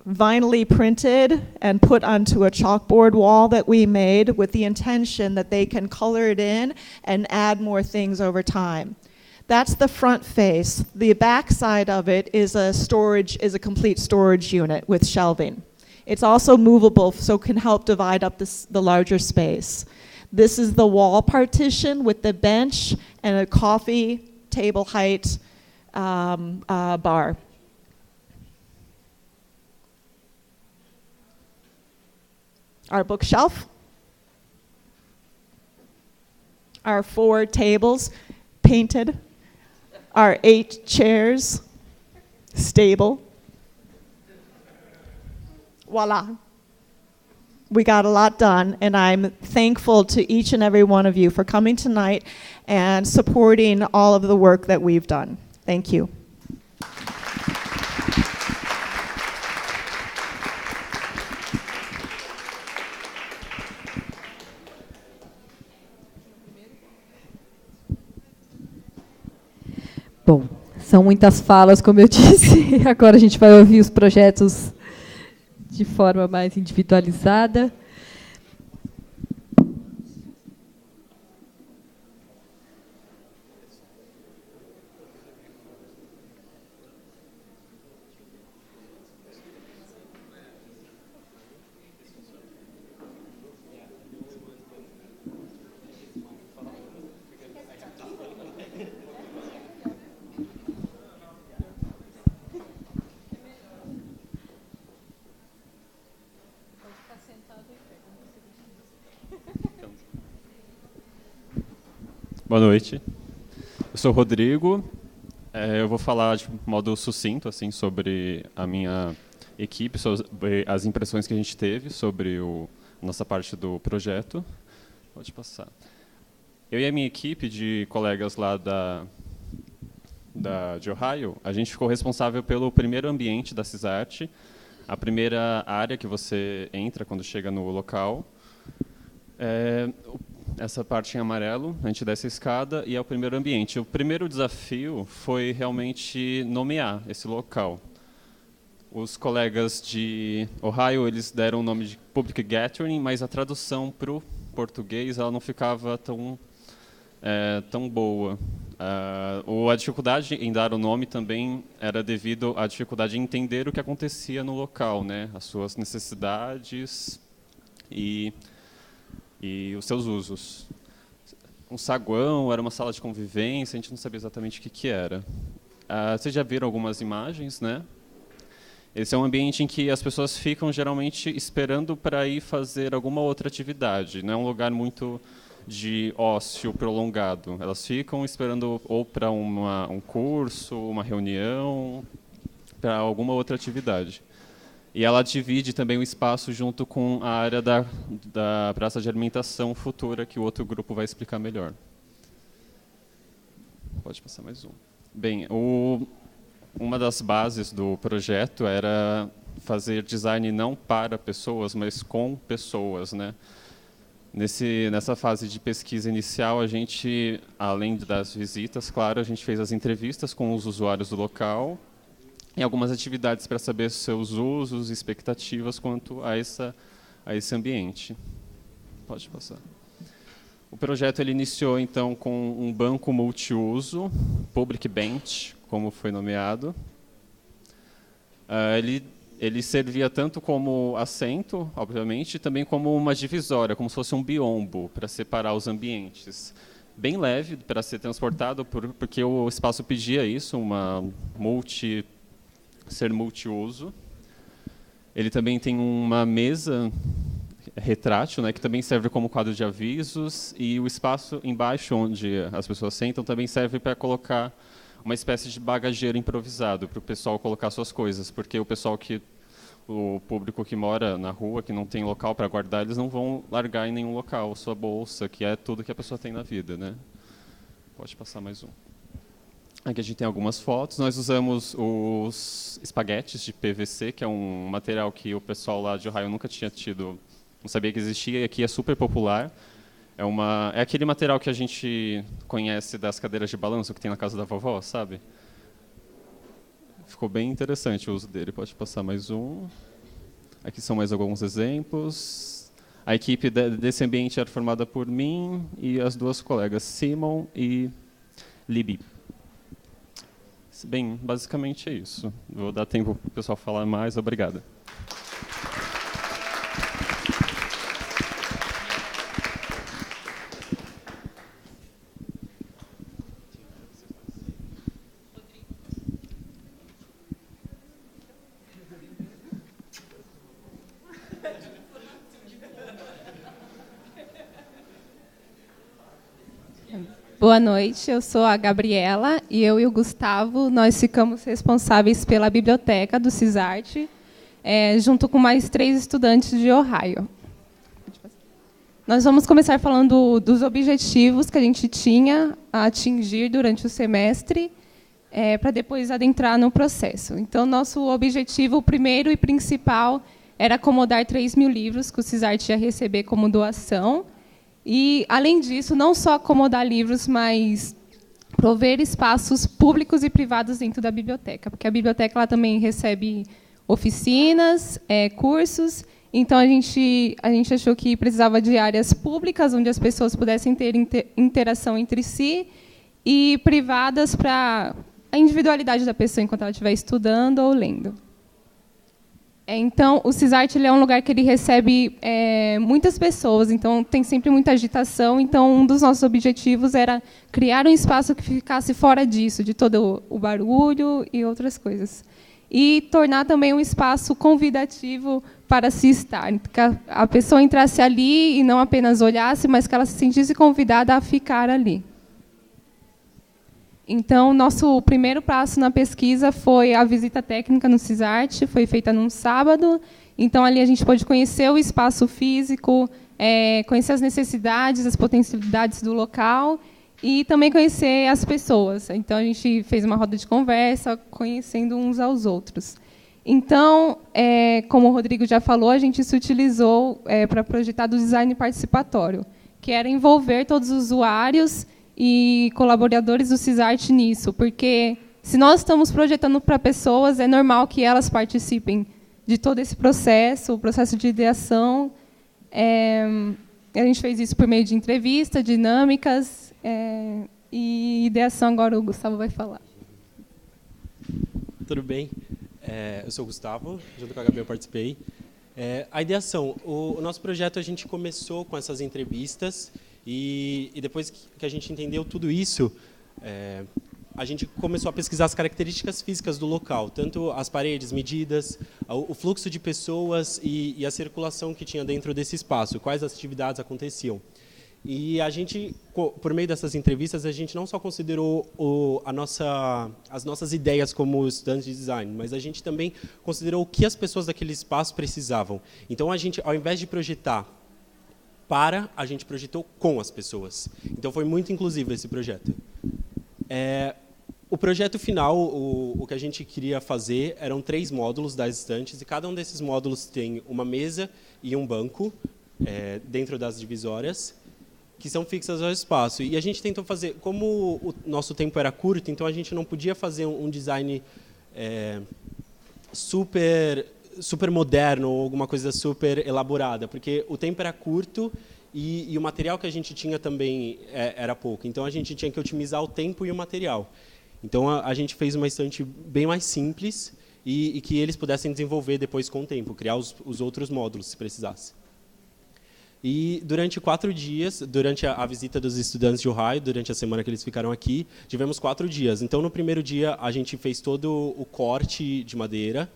vinylly printed and put onto a chalkboard wall that we made with the intention that they can color it in and add more things over time. That's the front face. The back side of it is a complete storage unit with shelving. It's also movable, so it can help divide up the larger space. This is the wall partition with the bench and a coffee table height bar. our bookshelf, our 4 tables painted, our 8 chairs stable. Voila. We got a lot done, and I'm thankful to each and every one of you for coming tonight and supporting all of the work that we've done. Thank you. Bom, são muitas falas, como eu disse. Agora a gente vai ouvir os projetos de forma mais individualizada. Boa noite. Eu sou o Rodrigo. Eu vou falar de modo sucinto assim sobre a minha equipe, sobre as impressões que a gente teve sobre a nossa parte do projeto. Pode passar. Eu e a minha equipe de colegas lá de Ohio, a gente ficou responsável pelo primeiro ambiente da CISART, a primeira área que você entra quando chega no local. Essa parte em amarelo, a gente desce a escada e é o primeiro ambiente. O primeiro desafio foi realmente nomear esse local. Os colegas de Ohio, eles deram o nome de Public Gathering, mas a tradução para o português ela não ficava tão boa. A dificuldade em dar o nome também era devido à dificuldade em entender o que acontecia no local, né? As suas necessidades e os seus usos. Um saguão, era uma sala de convivência, a gente não sabia exatamente o que era. Vocês já viram algumas imagens, né? Esse é um ambiente em que as pessoas ficam geralmente esperando para ir fazer alguma outra atividade. Não é um lugar muito de ócio prolongado. Elas ficam esperando ou para um curso, uma reunião, para alguma outra atividade. E ela divide também o espaço junto com a área da praça de alimentação futura, que o outro grupo vai explicar melhor. Pode passar mais um. Bem, uma das bases do projeto era fazer design não para pessoas, mas com pessoas, né? Nessa fase de pesquisa inicial, a gente, além das visitas, claro, a gente fez as entrevistas com os usuários do local, e algumas atividades para saber seus usos e expectativas quanto a esse ambiente. Pode passar. O projeto ele iniciou, então, com um banco multiuso, Public Bench, como foi nomeado. Ele servia tanto como assento, obviamente, e também como uma divisória, como se fosse um biombo, para separar os ambientes. Bem leve para ser transportado, porque o espaço pedia isso, ser multiuso. Ele também tem uma mesa retrátil, né, que também serve como quadro de avisos, e o espaço embaixo onde as pessoas sentam também serve para colocar uma espécie de bagageiro improvisado para o pessoal colocar suas coisas, porque o público que mora na rua, que não tem local para guardar, eles não vão largar em nenhum local sua bolsa, que é tudo que a pessoa tem na vida, né? Pode passar mais um. Aqui a gente tem algumas fotos. Nós usamos os espaguetes de PVC, que é um material que o pessoal lá de Ohio nunca tinha tido, não sabia que existia, e aqui é super popular. É aquele material que a gente conhece das cadeiras de balanço que tem na casa da vovó, sabe? Ficou bem interessante o uso dele. Pode passar mais um. Aqui são mais alguns exemplos. A equipe desse ambiente era formada por mim e as duas colegas, Simon e Libby. Bem, basicamente é isso. Vou dar tempo para o pessoal falar mais. Obrigado. Boa noite, eu sou a Gabriela e eu e o Gustavo, nós ficamos responsáveis pela biblioteca do CISART, junto com mais 3 estudantes de Ohio. Nós vamos começar falando dos objetivos que a gente tinha a atingir durante o semestre, para depois adentrar no processo. Então, nosso objetivo primeiro e principal era acomodar 3.000 livros que o CISART ia receber como doação. E, além disso, não só acomodar livros, mas prover espaços públicos e privados dentro da biblioteca, porque a biblioteca ela também recebe oficinas, cursos. Então, a gente achou que precisava de áreas públicas, onde as pessoas pudessem ter interação entre si, e privadas para a individualidade da pessoa enquanto ela estiver estudando ou lendo. Então, o CISART ele é um lugar que ele recebe muitas pessoas, então tem sempre muita agitação. Então, um dos nossos objetivos era criar um espaço que ficasse fora disso, de todo o barulho e outras coisas. E tornar também um espaço convidativo para se estar, que a pessoa entrasse ali e não apenas olhasse, mas que ela se sentisse convidada a ficar ali. Então, nosso primeiro passo na pesquisa foi a visita técnica no CISART, foi feita num sábado. Então, ali a gente pôde conhecer o espaço físico, conhecer as necessidades, as potencialidades do local e também conhecer as pessoas. Então, a gente fez uma roda de conversa, conhecendo uns aos outros. Então, como o Rodrigo já falou, a gente se utilizou para projetar do design participatório, que era envolver todos os usuários e colaboradores do CISART nisso, porque se nós estamos projetando para pessoas, é normal que elas participem de todo esse processo, o processo de ideação. A gente fez isso por meio de entrevista, dinâmicas e ideação. Agora o Gustavo vai falar. Tudo bem? Eu sou o Gustavo, junto com a Gabi eu participei. A ideação, o nosso projeto a gente começou com essas entrevistas e depois que a gente entendeu tudo isso, a gente começou a pesquisar as características físicas do local, tanto as paredes, medidas, o fluxo de pessoas e a circulação que tinha dentro desse espaço, quais as atividades aconteciam. E a gente, por meio dessas entrevistas, a gente não só considerou as nossas ideias como estudantes de design, mas a gente também considerou o que as pessoas daquele espaço precisavam. Então, a gente, ao invés de projetar a gente projetou com as pessoas. Então, foi muito inclusivo esse projeto. O projeto final, o que a gente queria fazer, eram 3 módulos das estantes, e cada um desses módulos tem uma mesa e um banco dentro das divisórias, que são fixas ao espaço. E a gente tentou fazer, como o nosso tempo era curto, então a gente não podia fazer um design super moderno ou alguma coisa super elaborada, porque o tempo era curto e o material que a gente tinha também era pouco. Então a gente tinha que otimizar o tempo e o material. Então a gente fez uma estante bem mais simples e que eles pudessem desenvolver depois com o tempo, criar os outros módulos se precisasse. E durante 4 dias, durante a visita dos estudantes de Ohio, durante a semana que eles ficaram aqui, tivemos 4 dias. Então, no primeiro dia, a gente fez todo o corte de madeira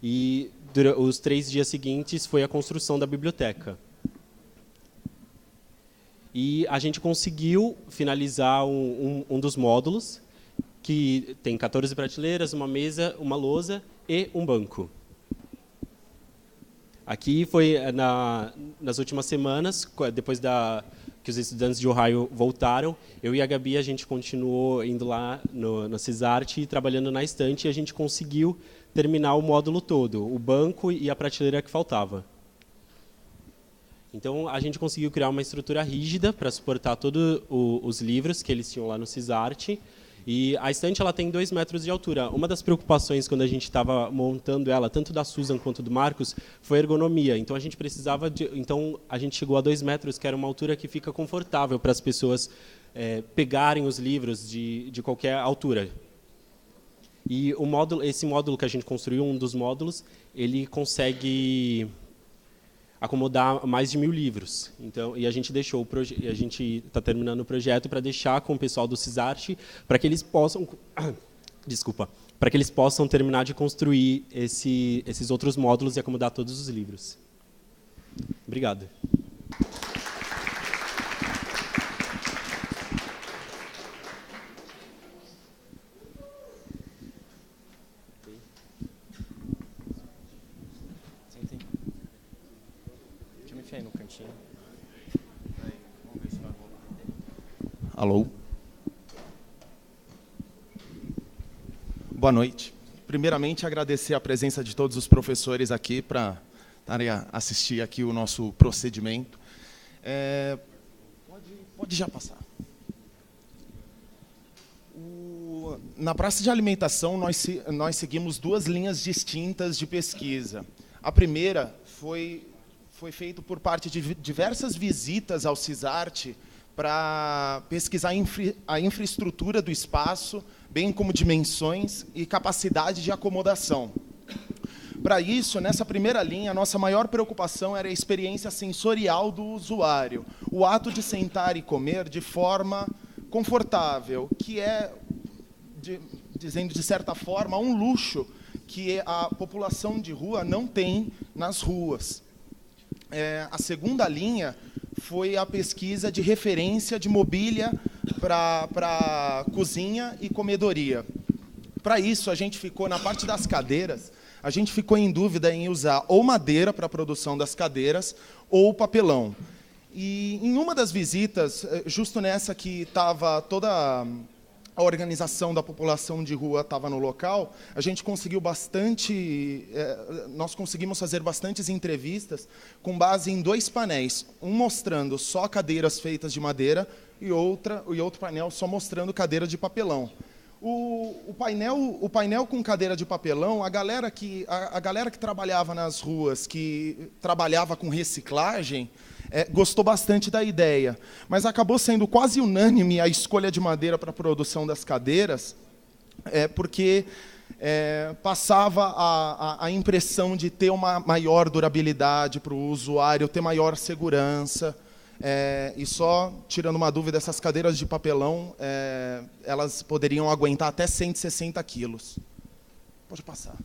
e os 3 dias seguintes foi a construção da biblioteca. E a gente conseguiu finalizar um dos módulos, que tem 14 prateleiras, uma mesa, uma lousa e um banco. Aqui foi nas últimas semanas, depois que os estudantes de Ohio voltaram, eu e a Gabi, a gente continuou indo lá no CISART, trabalhando na estante, e a gente conseguiu terminar o módulo todo, o banco e a prateleira que faltava. Então, a gente conseguiu criar uma estrutura rígida para suportar todos os livros que eles tinham lá no CISART. E a estante ela tem 2 metros de altura. Uma das preocupações quando a gente estava montando ela, tanto da Susan quanto do Marcos, foi a ergonomia. Então a gente precisava então a gente chegou a 2 metros, que era uma altura que fica confortável para as pessoas pegarem os livros de qualquer altura. E esse módulo que a gente construiu, um dos módulos, ele consegue acomodar mais de 1.000 livros. Então, e a gente está terminando o projeto para deixar com o pessoal do CISART para que eles possam, para que eles possam terminar de construir esses outros módulos e acomodar todos os livros. Obrigado. noite. Alô? Boa noite. Primeiramente, agradecer a presença de todos os professores aqui para assistir aqui o nosso procedimento. Pode já passar. Na praça de alimentação, nós seguimos duas linhas distintas de pesquisa. A primeira foi feita por parte de diversas visitas ao CISART para pesquisar a infraestrutura do espaço, bem como dimensões e capacidade de acomodação. Para isso, nessa primeira linha, a nossa maior preocupação era a experiência sensorial do usuário, o ato de sentar e comer de forma confortável, que é, dizendo de certa forma, um luxo que a população de rua não tem nas ruas. A segunda linha foi a pesquisa de referência de mobília para cozinha e comedoria. Para isso, a gente ficou, na parte das cadeiras, a gente ficou em dúvida em usar ou madeira para a produção das cadeiras ou papelão. E em uma das visitas, justo nessa que estava toda a organização da população de rua estava no local, a gente conseguiu nós conseguimos fazer bastantes entrevistas com base em dois painéis, um mostrando só cadeiras feitas de madeira e outro painel só mostrando cadeira de papelão. O painel com cadeira de papelão, a galera que trabalhava nas ruas, que trabalhava com reciclagem, gostou bastante da ideia, mas acabou sendo quase unânime a escolha de madeira para a produção das cadeiras, porque passava a impressão de ter uma maior durabilidade para o usuário, ter maior segurança. E só tirando uma dúvida, essas cadeiras de papelão, elas poderiam aguentar até 160 quilos. Pode passar.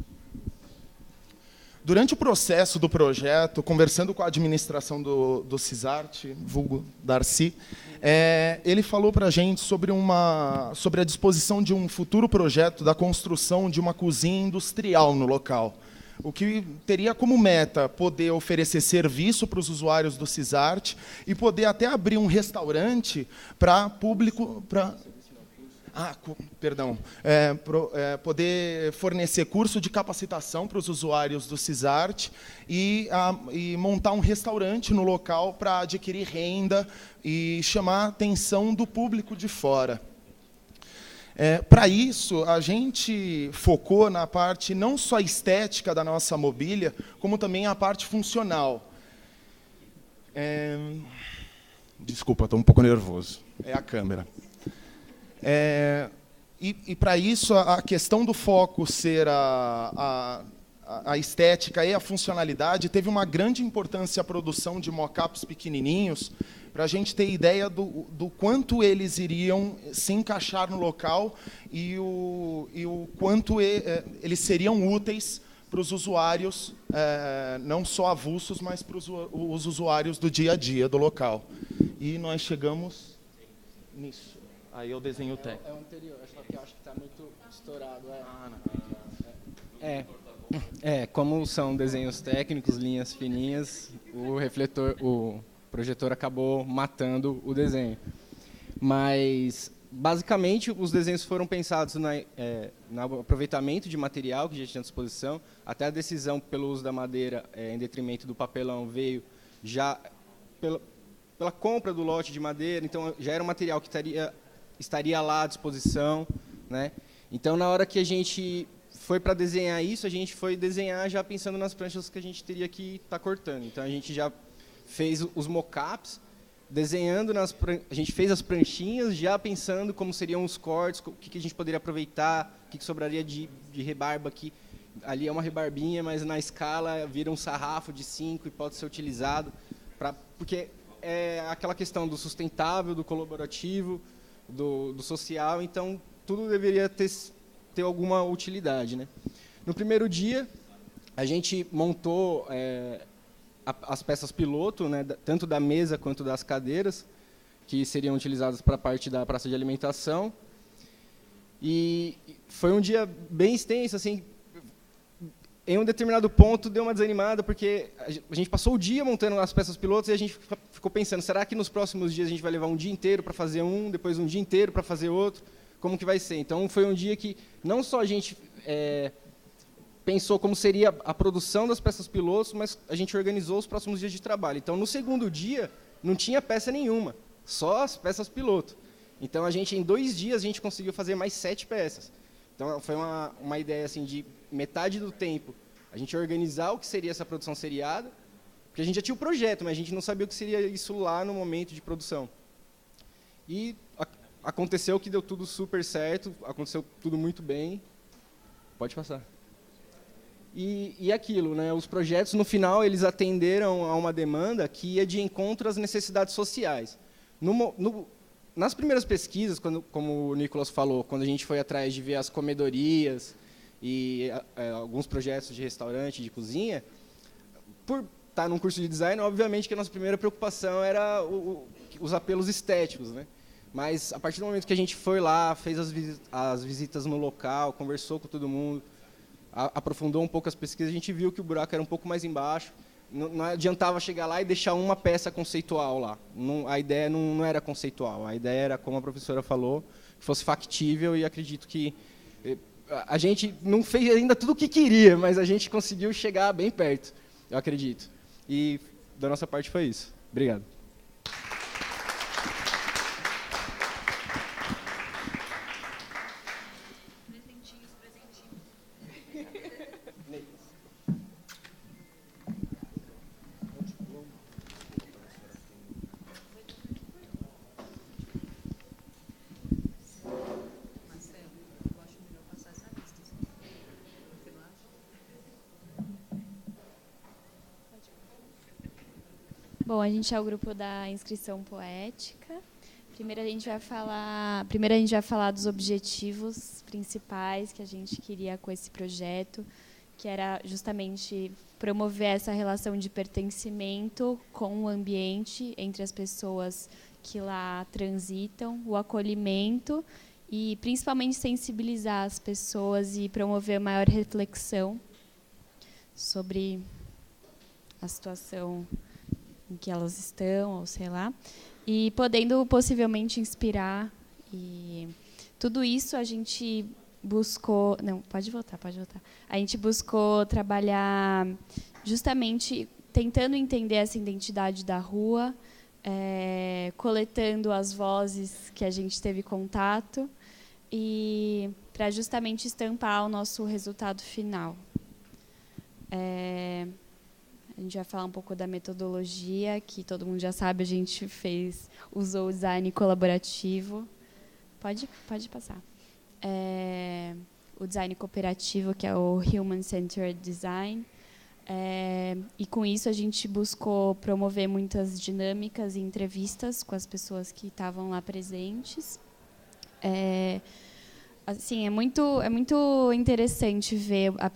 Durante o processo do projeto, conversando com a administração do CISART, vulgo Darcy, ele falou para a gente sobre a disposição de um futuro projeto da construção de uma cozinha industrial no local, o que teria como meta poder oferecer serviço para os usuários do CISART e poder até abrir um restaurante para público... poder fornecer curso de capacitação para os usuários do CISART e montar um restaurante no local para adquirir renda e chamar a atenção do público de fora. Para isso, a gente focou na parte não só estética da nossa mobília, como também a parte funcional. Desculpa, estou um pouco nervoso. É a câmera. E para isso, a questão do foco ser a estética e a funcionalidade teve uma grande importância a produção de mock-ups pequenininhos, para a gente ter ideia do quanto eles iriam se encaixar no local e o quanto eles seriam úteis para os usuários, não só avulsos, mas para os usuários do dia a dia do local. E nós chegamos nisso. Aí eu desenho o técnico. É o anterior, só que eu acho que está muito estourado. Como são desenhos técnicos, linhas fininhas, o projetor acabou matando o desenho. Mas, basicamente, os desenhos foram pensados no aproveitamento de material que já tinha à disposição, até a decisão pelo uso da madeira em detrimento do papelão veio já pela compra do lote de madeira, então já era um material que estaria lá à disposição, né? Então, na hora que a gente foi para desenhar isso, a gente foi desenhar já pensando nas pranchas que a gente teria que estar cortando. Então, a gente já fez os mock-ups, desenhando a gente fez as pranchinhas, já pensando como seriam os cortes, o que a gente poderia aproveitar, o que sobraria de rebarba aqui. Ali é uma rebarbinha, mas na escala vira um sarrafo de 5 e pode ser utilizado, porque é aquela questão do sustentável, do colaborativo, do social, então tudo deveria ter alguma utilidade, né? No primeiro dia, a gente montou as peças piloto, né, tanto da mesa quanto das cadeiras, que seriam utilizadas para a parte da praça de alimentação. E foi um dia bem extenso, assim, em um determinado ponto deu uma desanimada, porque a gente passou o dia montando as peças pilotos e a gente ficou pensando, será que nos próximos dias a gente vai levar um dia inteiro para fazer um, depois um dia inteiro para fazer outro? Como que vai ser? Então, foi um dia que não só a gente pensou como seria a produção das peças pilotos, mas a gente organizou os próximos dias de trabalho. Então, no segundo dia, não tinha peça nenhuma, só as peças piloto. Então, em 2 dias, a gente conseguiu fazer mais 7 peças. Então, foi uma ideia assim, de metade do tempo a gente organizar o que seria essa produção seriada, porque a gente já tinha o projeto, mas a gente não sabia o que seria isso lá no momento de produção. E aconteceu que deu tudo super certo, aconteceu tudo muito bem. Pode passar. E aquilo, né? Os projetos, no final, eles atenderam a uma demanda que ia de encontro às necessidades sociais. Nas primeiras pesquisas, como o Nicolas falou, quando a gente foi atrás de ver as comedorias e alguns projetos de restaurante, de cozinha, por estar num curso de design, obviamente que a nossa primeira preocupação era os apelos estéticos, né? Mas, a partir do momento que a gente foi lá, fez as visitas no local, conversou com todo mundo, aprofundou um pouco as pesquisas, a gente viu que o buraco era um pouco mais embaixo. Não adiantava chegar lá e deixar uma peça conceitual lá. A ideia não era conceitual, a ideia era, como a professora falou, que fosse factível, e acredito que a gente não fez ainda tudo o que queria, mas a gente conseguiu chegar bem perto, eu acredito. E da nossa parte foi isso. Obrigado. Bom, a gente é o grupo da inscrição poética. Primeiro a gente vai falar dos objetivos principais que a gente queria com esse projeto, que era justamente promover essa relação de pertencimento com o ambiente entre as pessoas que lá transitam, o acolhimento e principalmente sensibilizar as pessoas e promover maior reflexão sobre a situação em que elas estão, ou sei lá, e podendo possivelmente inspirar. E tudo isso a gente buscou... Não, pode voltar. A gente buscou trabalhar justamente tentando entender essa identidade da rua, coletando as vozes que a gente teve contato, e para justamente estampar o nosso resultado final. A gente vai falar um pouco da metodologia, que todo mundo já sabe, a gente usou o design colaborativo. Pode passar. O design cooperativo, que é o Human Centered Design. E com isso a gente buscou promover muitas dinâmicas e entrevistas com as pessoas que estavam lá presentes. Assim, é muito interessante ver a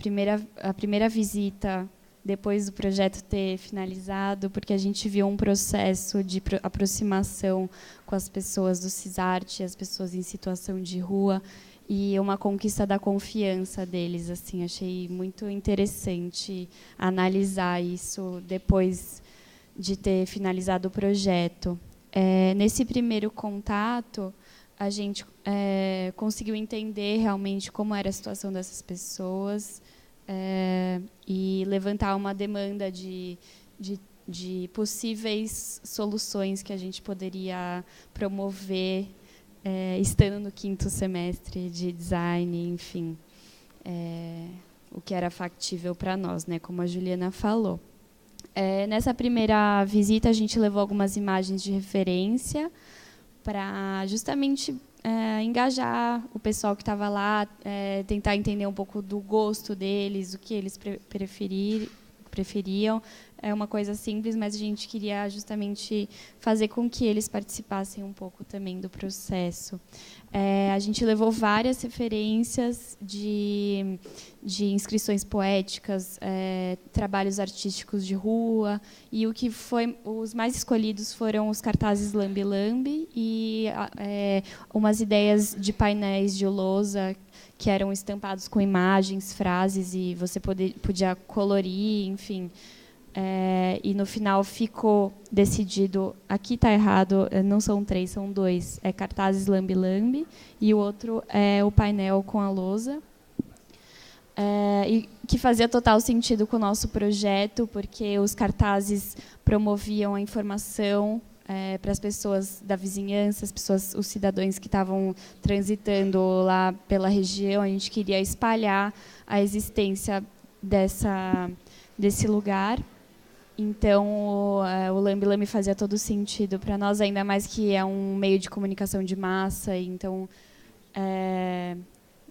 primeira visita depois do projeto ter finalizado, porque a gente viu um processo de aproximação com as pessoas do CISART, as pessoas em situação de rua, e uma conquista da confiança deles. Assim, achei muito interessante analisar isso depois de ter finalizado o projeto. Nesse primeiro contato, a gente conseguiu entender realmente como era a situação dessas pessoas, e levantar uma demanda de possíveis soluções que a gente poderia promover estando no 5º semestre de design, enfim, o que era factível para nós, né, como a Juliana falou. Nessa primeira visita, a gente levou algumas imagens de referência para justamente engajar o pessoal que estava lá, tentar entender um pouco do gosto deles, o que eles preferiam, é uma coisa simples, mas a gente queria justamente fazer com que eles participassem um pouco também do processo. A gente levou várias referências de inscrições poéticas, trabalhos artísticos de rua, e os mais escolhidos foram os cartazes Lambe Lambe e umas ideias de painéis de lousa que eram estampados com imagens, frases, e você podia colorir, enfim. E no final ficou decidido, aqui está errado, não são 3, são 2, cartazes Lambe Lambe, e o outro é o painel com a lousa, e que fazia total sentido com o nosso projeto, porque os cartazes promoviam a informação para as pessoas da vizinhança, os cidadãos que estavam transitando lá pela região. A gente queria espalhar a existência desse lugar. Então, o Lambe Lambe fazia todo sentido para nós, ainda mais que é um meio de comunicação de massa. Então,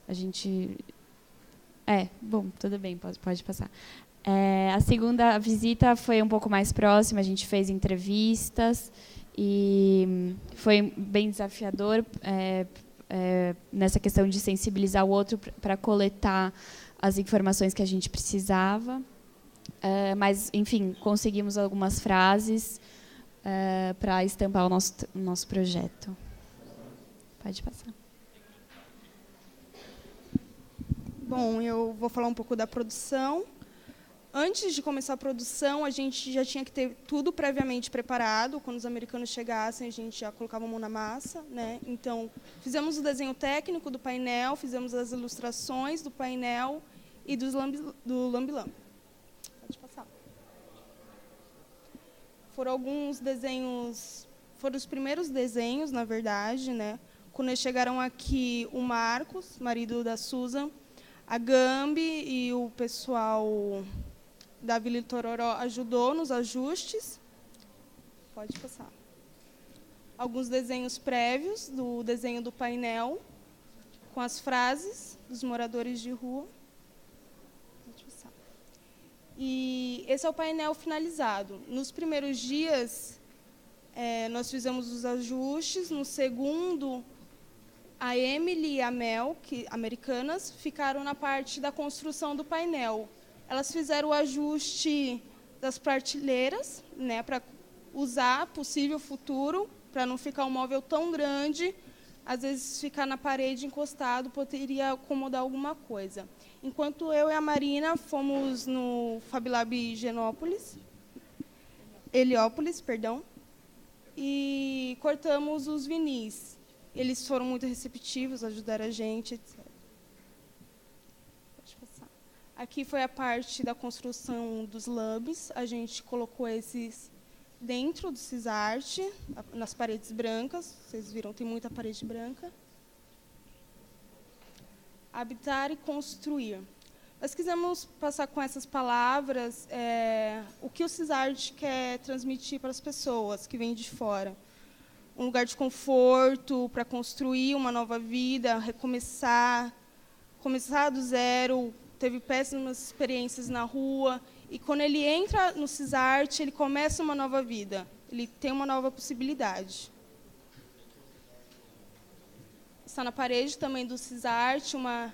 a gente... bom, tudo bem, pode passar. A segunda visita foi um pouco mais próxima, a gente fez entrevistas e foi bem desafiador nessa questão de sensibilizar o outro para coletar as informações que a gente precisava. Mas, enfim, conseguimos algumas frases para estampar o nosso projeto. Pode passar. Bom, eu vou falar um pouco da produção. Antes de começar a produção, a gente já tinha que ter tudo previamente preparado. Quando os americanos chegassem, a gente já colocava a mão na massa, né? Então, fizemos o desenho técnico do painel, fizemos as ilustrações do painel e do Lambe Lambe. Pode passar. Foram alguns desenhos, foram os primeiros desenhos, na verdade, né? Quando eles chegaram aqui, o Marcos, marido da Susan, a Gambi e o pessoal da Vila Itororó ajudou nos ajustes. Pode passar. Alguns desenhos prévios do desenho do painel, com as frases dos moradores de rua. Pode passar. E esse é o painel finalizado. Nos primeiros dias, nós fizemos os ajustes. No segundo, a Emily e a Mel, americanas, ficaram na parte da construção do painel. Elas fizeram o ajuste das prateleiras, né, para usar possível futuro, para não ficar um móvel tão grande. Às vezes, ficar na parede encostado poderia acomodar alguma coisa. Enquanto eu e a Marina fomos no Fablab Heliópolis, e cortamos os vinis. Eles foram muito receptivos, ajudaram a gente, etc. Pode passar. Aqui foi a parte da construção dos labs. A gente colocou esses dentro do CISART, nas paredes brancas. Vocês viram, tem muita parede branca. Habitar e construir. Nós quisemos passar com essas palavras o que o CISART quer transmitir para as pessoas que vêm de fora. Um lugar de conforto para construir uma nova vida, recomeçar, começar do zero. Teve péssimas experiências na rua. E quando ele entra no CISART, ele começa uma nova vida. Ele tem uma nova possibilidade. Está na parede também do CISART uma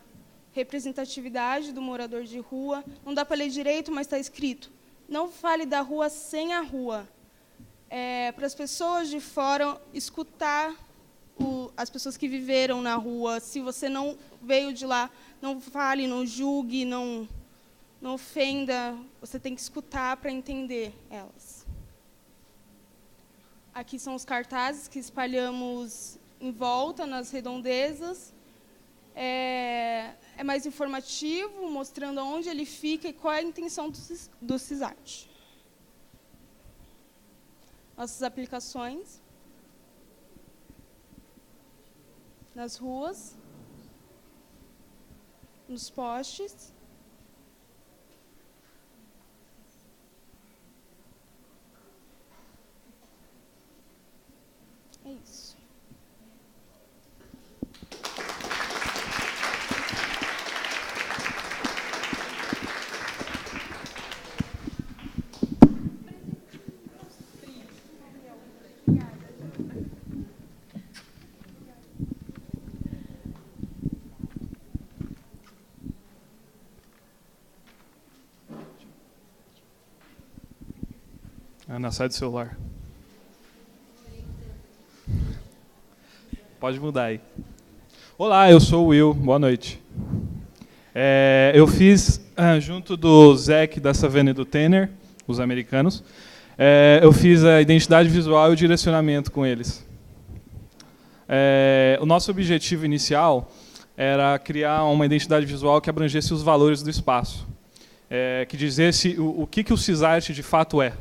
representatividade do morador de rua. Não dá para ler direito, mas está escrito: não fale da rua sem a rua. Para as pessoas de fora escutar as pessoas que viveram na rua. Se você não veio de lá, não fale, não julgue, não ofenda. Você tem que escutar para entender elas. Aqui são os cartazes que espalhamos em volta, nas redondezas. É mais informativo, mostrando onde ele fica e qual é a intenção do CISART. Nossas aplicações nas ruas, nos postes. É isso. Ana, sai do celular. Pode mudar aí. Olá, eu sou o Will. Boa noite. Eu fiz, junto do Zach, da Savannah e do Tanner, os americanos, eu fiz a identidade visual e o direcionamento com eles. O nosso objetivo inicial era criar uma identidade visual que abrangesse os valores do espaço, que dizesse o que o CISART de fato é,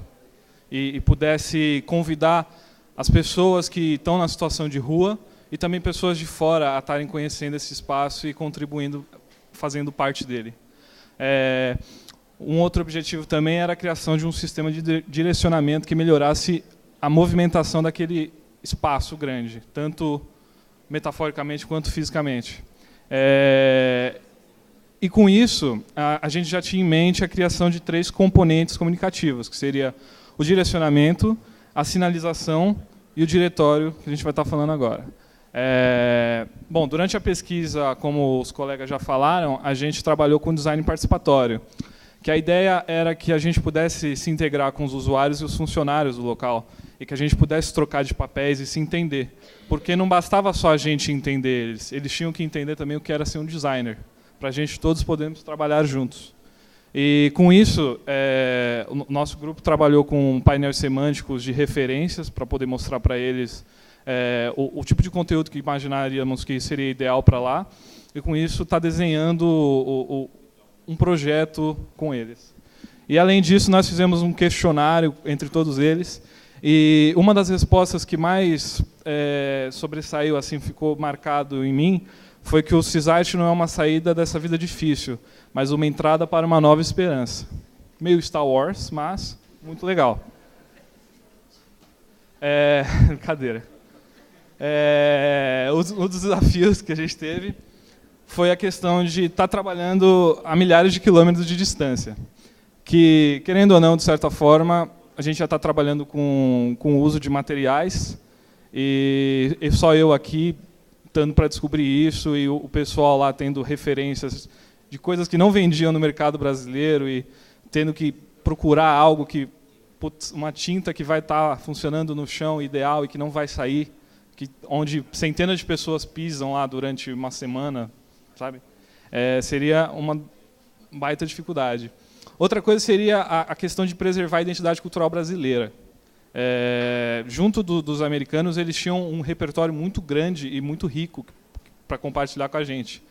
e pudesse convidar as pessoas que estão na situação de rua e também pessoas de fora a estarem conhecendo esse espaço e contribuindo, fazendo parte dele. Um outro objetivo também era a criação de um sistema de direcionamento que melhorasse a movimentação daquele espaço grande, tanto metaforicamente quanto fisicamente. E com isso, a gente já tinha em mente a criação de 3 componentes comunicativos, que seria o direcionamento, a sinalização e o diretório, que a gente vai estar falando agora. Bom, durante a pesquisa, como os colegas já falaram, a gente trabalhou com design participatório, que a ideia era que a gente pudesse se integrar com os usuários e os funcionários do local, e que a gente pudesse trocar de papéis e se entender. Porque não bastava só a gente entender eles tinham que entender também o que era ser um designer, para a gente todos podermos trabalhar juntos. E com isso, o nosso grupo trabalhou com painéis semânticos de referências para poder mostrar para eles o tipo de conteúdo que imaginaríamos que seria ideal para lá, e com isso está desenhando um projeto com eles. E além disso, nós fizemos um questionário entre todos eles, e uma das respostas que mais sobressaiu, assim, ficou marcado em mim, foi que o CISART não é uma saída dessa vida difícil, mas uma entrada para uma nova esperança. Meio Star Wars, mas muito legal. Brincadeira. Um dos desafios que a gente teve foi a questão de estar trabalhando a milhares de quilômetros de distância, que, querendo ou não, de certa forma, a gente já está trabalhando com o uso de materiais, e só eu aqui estando para descobrir isso, e o pessoal lá tendo referências de coisas que não vendiam no mercado brasileiro, e tendo que procurar algo que, uma tinta que vai estar funcionando no chão ideal e que não vai sair, onde centenas de pessoas pisam lá durante uma semana, sabe? Seria uma baita dificuldade. Outra coisa seria a questão de preservar a identidade cultural brasileira. Junto dos americanos, eles tinham um repertório muito grande e muito rico para compartilhar com a gente.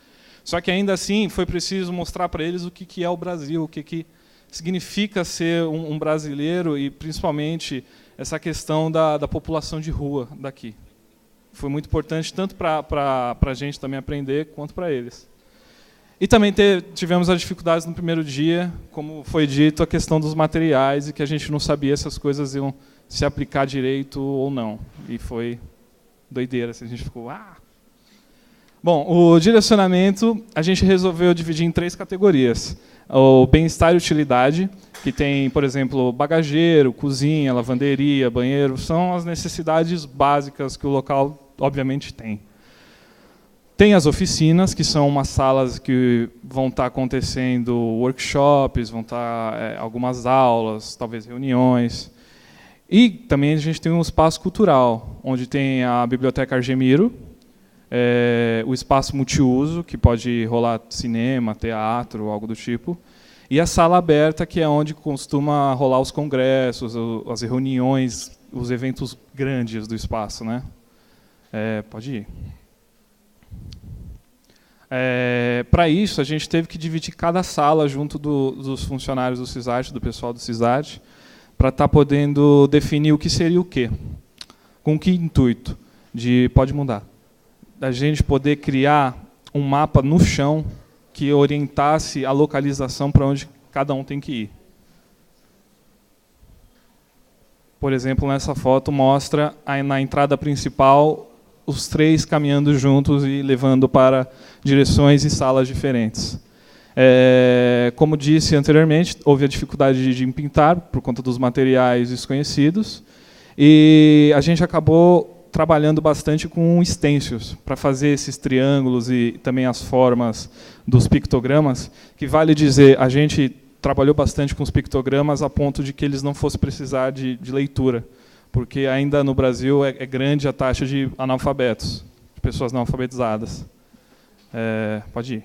Só que, ainda assim, foi preciso mostrar para eles o que é o Brasil, o que significa ser um brasileiro, e, principalmente, essa questão da população de rua daqui. Foi muito importante, tanto para a gente também aprender, quanto para eles. E também tivemos as dificuldades no primeiro dia, como foi dito, a questão dos materiais, e que a gente não sabia se as coisas iam se aplicar direito ou não. E foi doideira, assim, a gente ficou... Bom, o direcionamento a gente resolveu dividir em 3 categorias. O bem-estar e utilidade, que tem, por exemplo, bagageiro, cozinha, lavanderia, banheiro, são as necessidades básicas que o local, obviamente, tem. Tem as oficinas, que são umas salas que vão estar acontecendo workshops, vão estar algumas aulas, talvez reuniões. E também a gente tem um espaço cultural, onde tem a Biblioteca Argemiro, o espaço multiuso, que pode rolar cinema, teatro, algo do tipo, e a sala aberta, que é onde costuma rolar os congressos, as reuniões, os eventos grandes do espaço, né? Pode ir. Para isso, a gente teve que dividir cada sala junto dos funcionários do CISART, do pessoal do CISART, para estar podendo definir o que seria o quê. Com que intuito? Pode mudar. A gente poder criar um mapa no chão que orientasse a localização para onde cada um tem que ir. Por exemplo, nessa foto mostra na entrada principal os 3 caminhando juntos e levando para direções e salas diferentes. Como disse anteriormente, houve a dificuldade de pintar por conta dos materiais desconhecidos, e a gente acabou trabalhando bastante com stencils para fazer esses triângulos e também as formas dos pictogramas, que vale dizer, a gente trabalhou bastante com os pictogramas a ponto de que eles não fossem precisar de leitura, porque ainda no Brasil é grande a taxa de analfabetos, de pessoas não alfabetizadas. Pode ir.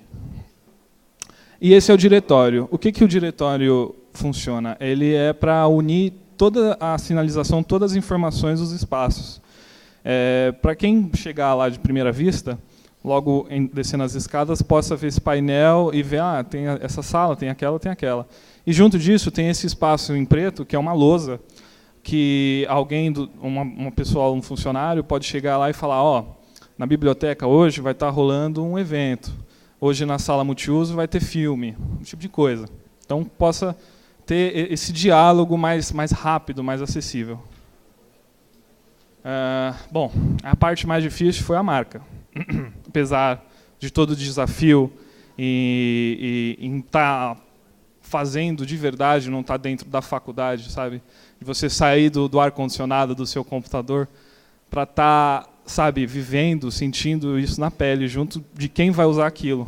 E esse é o diretório. O que o diretório funciona? Ele é para unir toda a sinalização, todas as informações dos espaços. Para quem chegar lá de primeira vista, logo descendo as escadas, possa ver esse painel e ver, tem essa sala, tem aquela, tem aquela. E junto disso tem esse espaço em preto, que é uma lousa, que alguém, uma pessoa, um funcionário, pode chegar lá e falar, na biblioteca hoje vai estar rolando um evento, hoje na sala multiuso vai ter filme, um tipo de coisa. Então, possa ter esse diálogo mais rápido, mais acessível. Bom, a parte mais difícil foi a marca. Apesar de todo o desafio em estar fazendo de verdade, não estar dentro da faculdade, sabe? De você sair do ar-condicionado do seu computador para estar, sabe, vivendo, sentindo isso na pele, junto de quem vai usar aquilo.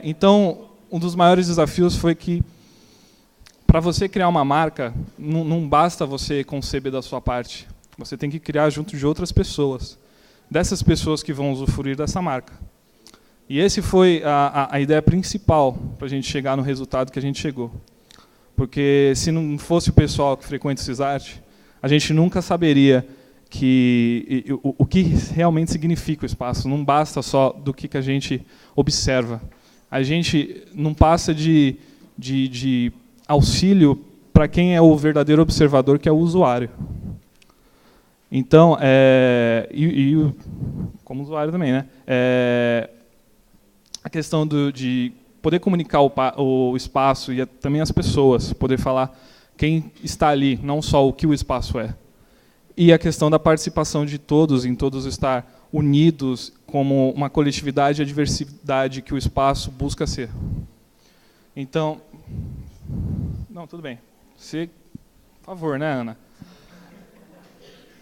Então, um dos maiores desafios foi que, para você criar uma marca, não basta você conceber da sua parte. Você tem que criar junto de outras pessoas. Dessas pessoas que vão usufruir dessa marca. E esse foi a ideia principal para a gente chegar no resultado que a gente chegou. Porque se não fosse o pessoal que frequenta o CISART, a gente nunca saberia o que realmente significa o espaço. Não basta só do que a gente observa. A gente não passa de auxílio para quem é o verdadeiro observador, que é o usuário. Então, como usuário também, né? A questão de poder comunicar o espaço e também as pessoas, poder falar quem está ali, não só o que o espaço é. E a questão da participação de todos, em todos estar unidos como uma coletividade e a diversidade que o espaço busca ser. Então, não, tudo bem. Você, por favor, né, Ana?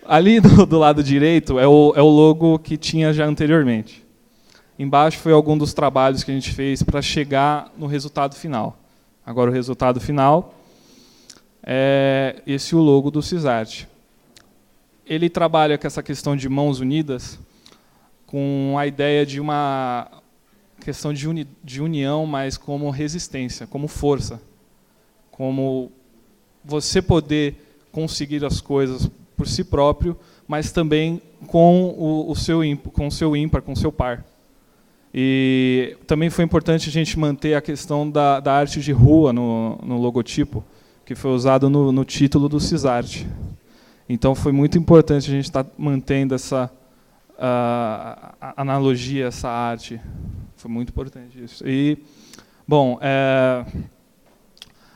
Ali do lado direito é o logo que tinha já anteriormente. Embaixo foi algum dos trabalhos que a gente fez para chegar no resultado final. Agora o resultado final é esse o logo do CISART. Ele trabalha com essa questão de mãos unidas, com a ideia de uma questão de união, mas como resistência, como força. Como você poder conseguir as coisas por si próprio, mas também com o seu ímpar, com o seu par. E também foi importante a gente manter a questão da arte de rua no logotipo, que foi usado no título do CISART. Então foi muito importante a gente estar mantendo essa analogia, essa arte. Foi muito importante isso. E, bom,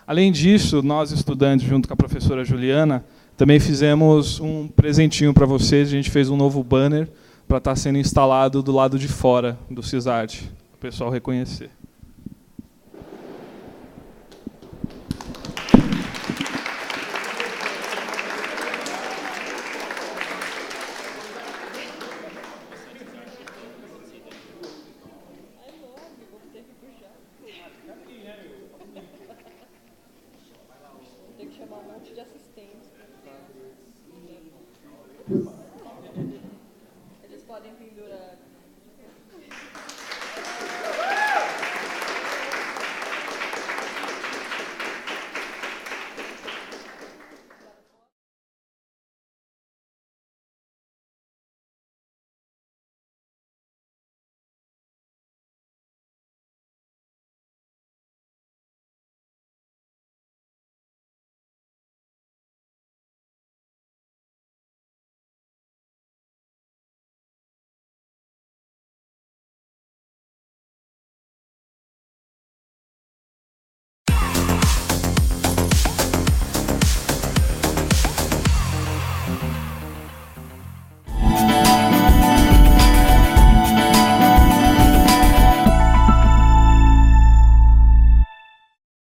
além disso, nós estudantes, junto com a professora Juliana, também fizemos um presentinho para vocês. A gente fez um novo banner para estar sendo instalado do lado de fora do CISART, para o pessoal reconhecer.